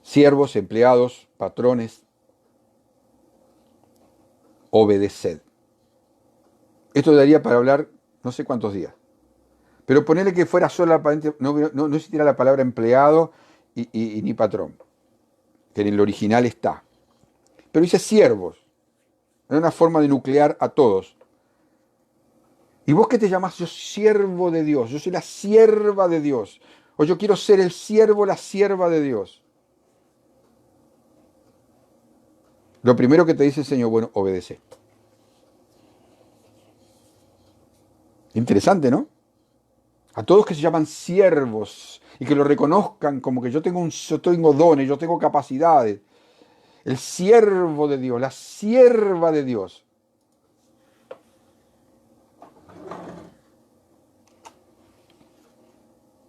Siervos, empleados, patrones, obedeced. Esto daría para hablar no sé cuántos días. Pero ponerle que fuera solamente, no existiera la palabra empleado y ni patrón, que en el original está. Pero dice siervos. Es una forma de nuclear a todos. ¿Y vos qué te llamás? Yo siervo de Dios, yo soy la sierva de Dios. O yo quiero ser el siervo, la sierva de Dios. Lo primero que te dice el Señor, bueno, obedece. Interesante, ¿no? A todos que se llaman siervos y que lo reconozcan como que yo tengo dones, yo tengo capacidades. El siervo de Dios, la sierva de Dios.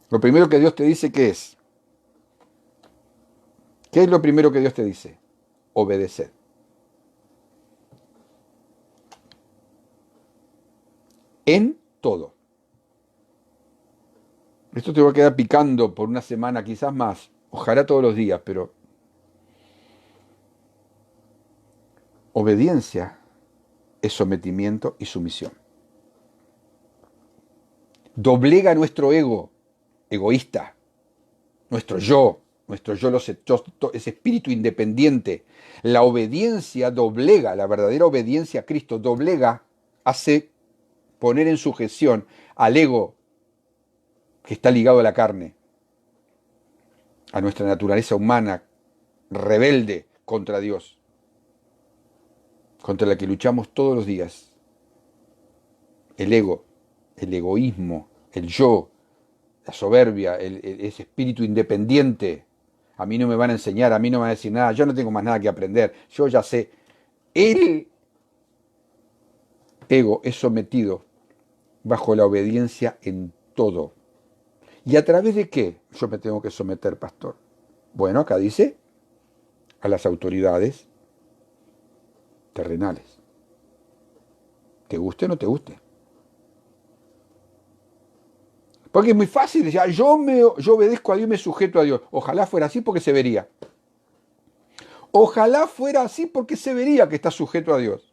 Lo primero que Dios te dice, ¿qué es? ¿Qué es lo primero que Dios te dice? Obedecer. En todo. Esto te va a quedar picando por una semana, quizás más. Ojalá todos los días, pero obediencia es sometimiento y sumisión. Doblega nuestro ego egoísta, nuestro yo, ese espíritu independiente. La obediencia doblega, la verdadera obediencia a Cristo doblega, hace poner en sujeción al ego que está ligado a la carne, a nuestra naturaleza humana, rebelde contra Dios, contra la que luchamos todos los días. El ego, el egoísmo, el yo, la soberbia, ese espíritu independiente. A mí no me van a enseñar, a mí no me van a decir nada, yo no tengo más nada que aprender, yo ya sé. El ego es sometido bajo la obediencia en todo. ¿Y a través de qué yo me tengo que someter, pastor? Bueno, acá dice, a las autoridades terrenales. Te guste o no te guste. Porque es muy fácil decir, yo obedezco a Dios y me sujeto a Dios. Ojalá fuera así porque se vería. Ojalá fuera así porque se vería que estás sujeto a Dios.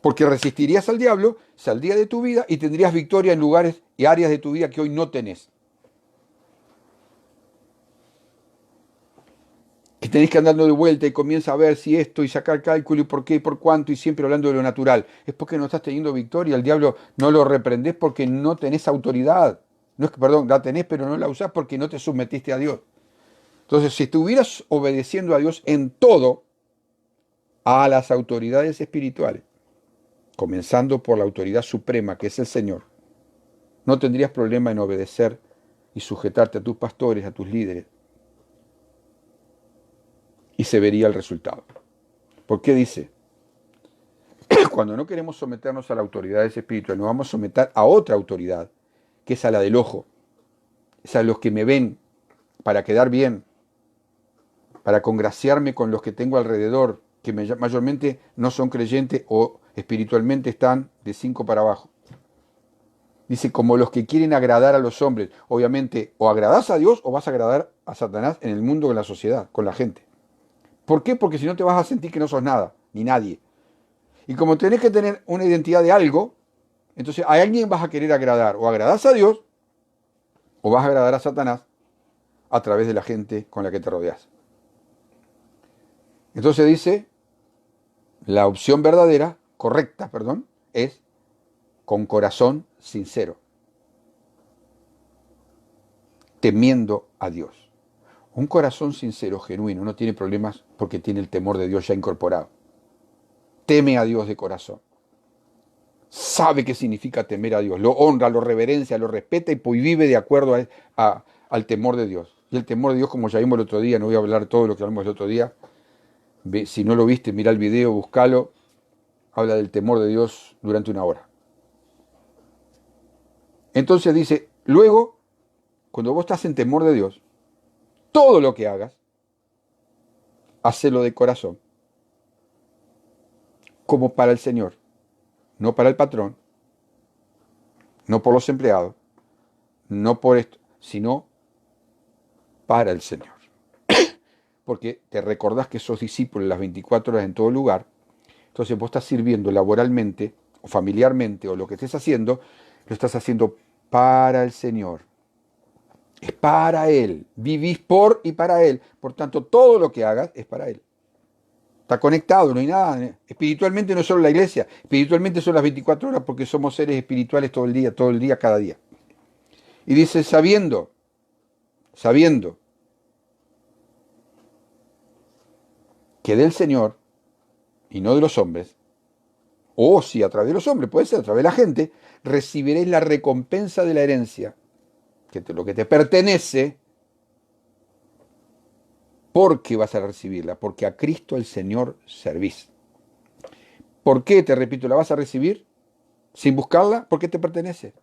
Porque resistirías al diablo, saldría de tu vida y tendrías victoria en lugares y áreas de tu vida que hoy no tenés. Que tenés que andar de vuelta y comienza a ver si esto y sacar cálculo y por qué y por cuánto y siempre hablando de lo natural. Es porque no estás teniendo victoria. El diablo no lo reprendés porque no tenés autoridad. No es que, perdón, la tenés pero no la usás porque no te sometiste a Dios. Entonces, si estuvieras obedeciendo a Dios en todo, a las autoridades espirituales, comenzando por la autoridad suprema que es el Señor, no tendrías problema en obedecer y sujetarte a tus pastores, a tus líderes. Y se vería el resultado. ¿Por qué dice? Cuando no queremos someternos a las autoridades espirituales, nos vamos a someter a otra autoridad, que es a la del ojo. Es a los que me ven para quedar bien, para congraciarme con los que tengo alrededor, que mayormente no son creyentes o espiritualmente están de 5 para abajo. Dice, como los que quieren agradar a los hombres. Obviamente, o agradás a Dios o vas a agradar a Satanás en el mundo, en la sociedad, con la gente. ¿Por qué? Porque si no te vas a sentir que no sos nada, ni nadie. Y como tenés que tener una identidad de algo, entonces a alguien vas a querer agradar. O agradás a Dios, o vas a agradar a Satanás a través de la gente con la que te rodeas. Entonces dice, la opción verdadera, correcta, perdón, es con corazón sincero, temiendo a Dios. Un corazón sincero, genuino, no tiene problemas porque tiene el temor de Dios ya incorporado. Teme a Dios de corazón. Sabe qué significa temer a Dios. Lo honra, lo reverencia, lo respeta y vive de acuerdo al temor de Dios. Y el temor de Dios, como ya vimos el otro día, no voy a hablar todo lo que hablamos el otro día. Si no lo viste, mira el video, búscalo. Habla del temor de Dios durante una hora. Entonces dice, luego, cuando vos estás en temor de Dios, todo lo que hagas, hacelo de corazón, como para el Señor, no para el patrón, no por los empleados, no por esto, sino para el Señor. Porque te recordás que sos discípulo las 24 horas en todo lugar, entonces vos estás sirviendo laboralmente o familiarmente o lo que estés haciendo, lo estás haciendo para el Señor. Es para Él. Vivís por y para Él. Por tanto, todo lo que hagas es para Él. Está conectado, no hay nada. Espiritualmente no es solo la iglesia, espiritualmente son las 24 horas porque somos seres espirituales todo el día, cada día. Y dice, sabiendo que del Señor y no de los hombres, o si a través de los hombres, puede ser a través de la gente, recibiréis la recompensa de la herencia, lo que te pertenece. ¿Por qué vas a recibirla? Porque a Cristo el Señor servís. ¿Por qué, te repito, la vas a recibir sin buscarla? Porque te pertenece.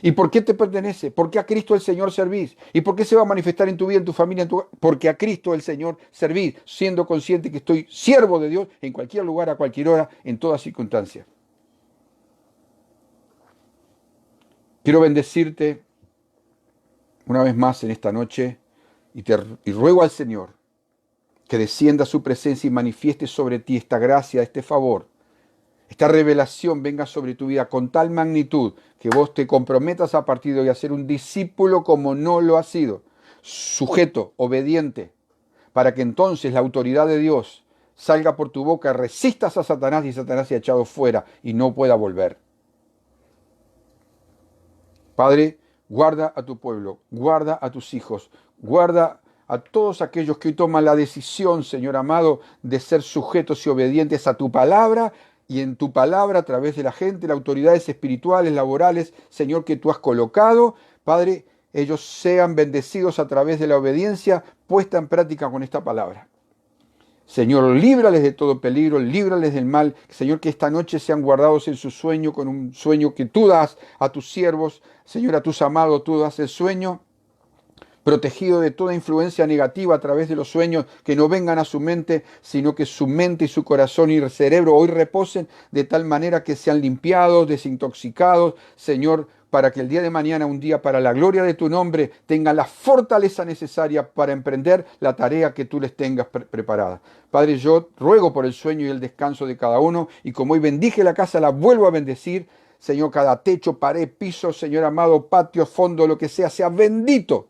¿Y por qué te pertenece? Porque a Cristo el Señor servís. ¿Y por qué se va a manifestar en tu vida, en tu familia, porque a Cristo el Señor servís, siendo consciente que estoy siervo de Dios en cualquier lugar, a cualquier hora, en toda circunstancia. Quiero bendecirte una vez más en esta noche y ruego al Señor que descienda su presencia y manifieste sobre ti esta gracia, este favor, esta revelación venga sobre tu vida con tal magnitud que vos te comprometas a partir de hoy a ser un discípulo como no lo has sido, sujeto, obediente, para que entonces la autoridad de Dios salga por tu boca, resistas a Satanás y Satanás sea echado fuera y no pueda volver. Padre, guarda a tu pueblo, guarda a tus hijos, guarda a todos aquellos que hoy toman la decisión, Señor amado, de ser sujetos y obedientes a tu palabra y en tu palabra a través de la gente, las autoridades espirituales, laborales, Señor, que tú has colocado. Padre, ellos sean bendecidos a través de la obediencia puesta en práctica con esta palabra. Señor, líbrales de todo peligro, líbrales del mal. Señor, que esta noche sean guardados en su sueño, con un sueño que tú das a tus siervos. Señor, a tus amados, tú das el sueño, protegido de toda influencia negativa a través de los sueños que no vengan a su mente, sino que su mente y su corazón y el cerebro hoy reposen de tal manera que sean limpiados, desintoxicados, Señor, para que el día de mañana, un día para la gloria de tu nombre, tengan la fortaleza necesaria para emprender la tarea que tú les tengas preparada. Padre, yo ruego por el sueño y el descanso de cada uno, y como hoy bendije la casa, la vuelvo a bendecir. Señor, cada techo, pared, piso, Señor amado, patio, fondo, lo que sea bendito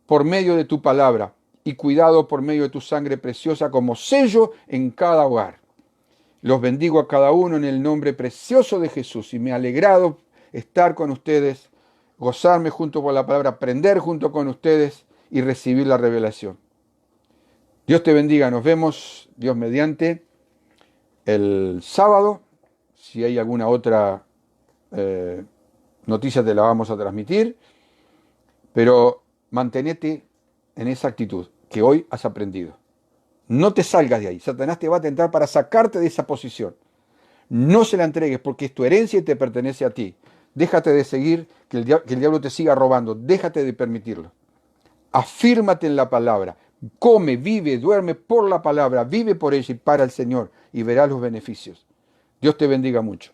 por medio de tu palabra y cuidado por medio de tu sangre preciosa como sello en cada hogar. Los bendigo a cada uno en el nombre precioso de Jesús y me ha alegrado estar con ustedes, gozarme junto con la palabra, aprender junto con ustedes y recibir la revelación. Dios te bendiga, nos vemos, Dios mediante, el sábado. Si hay alguna otra noticia te la vamos a transmitir, pero mantenete en esa actitud que hoy has aprendido. No te salgas de ahí. Satanás te va a tentar para sacarte de esa posición. No se la entregues porque es tu herencia y te pertenece a ti. Déjate de seguir que el diablo te siga robando. Déjate de permitirlo. Afírmate en la palabra. Come, vive, duerme por la palabra. Vive por ella y para el Señor y verás los beneficios. Dios te bendiga mucho.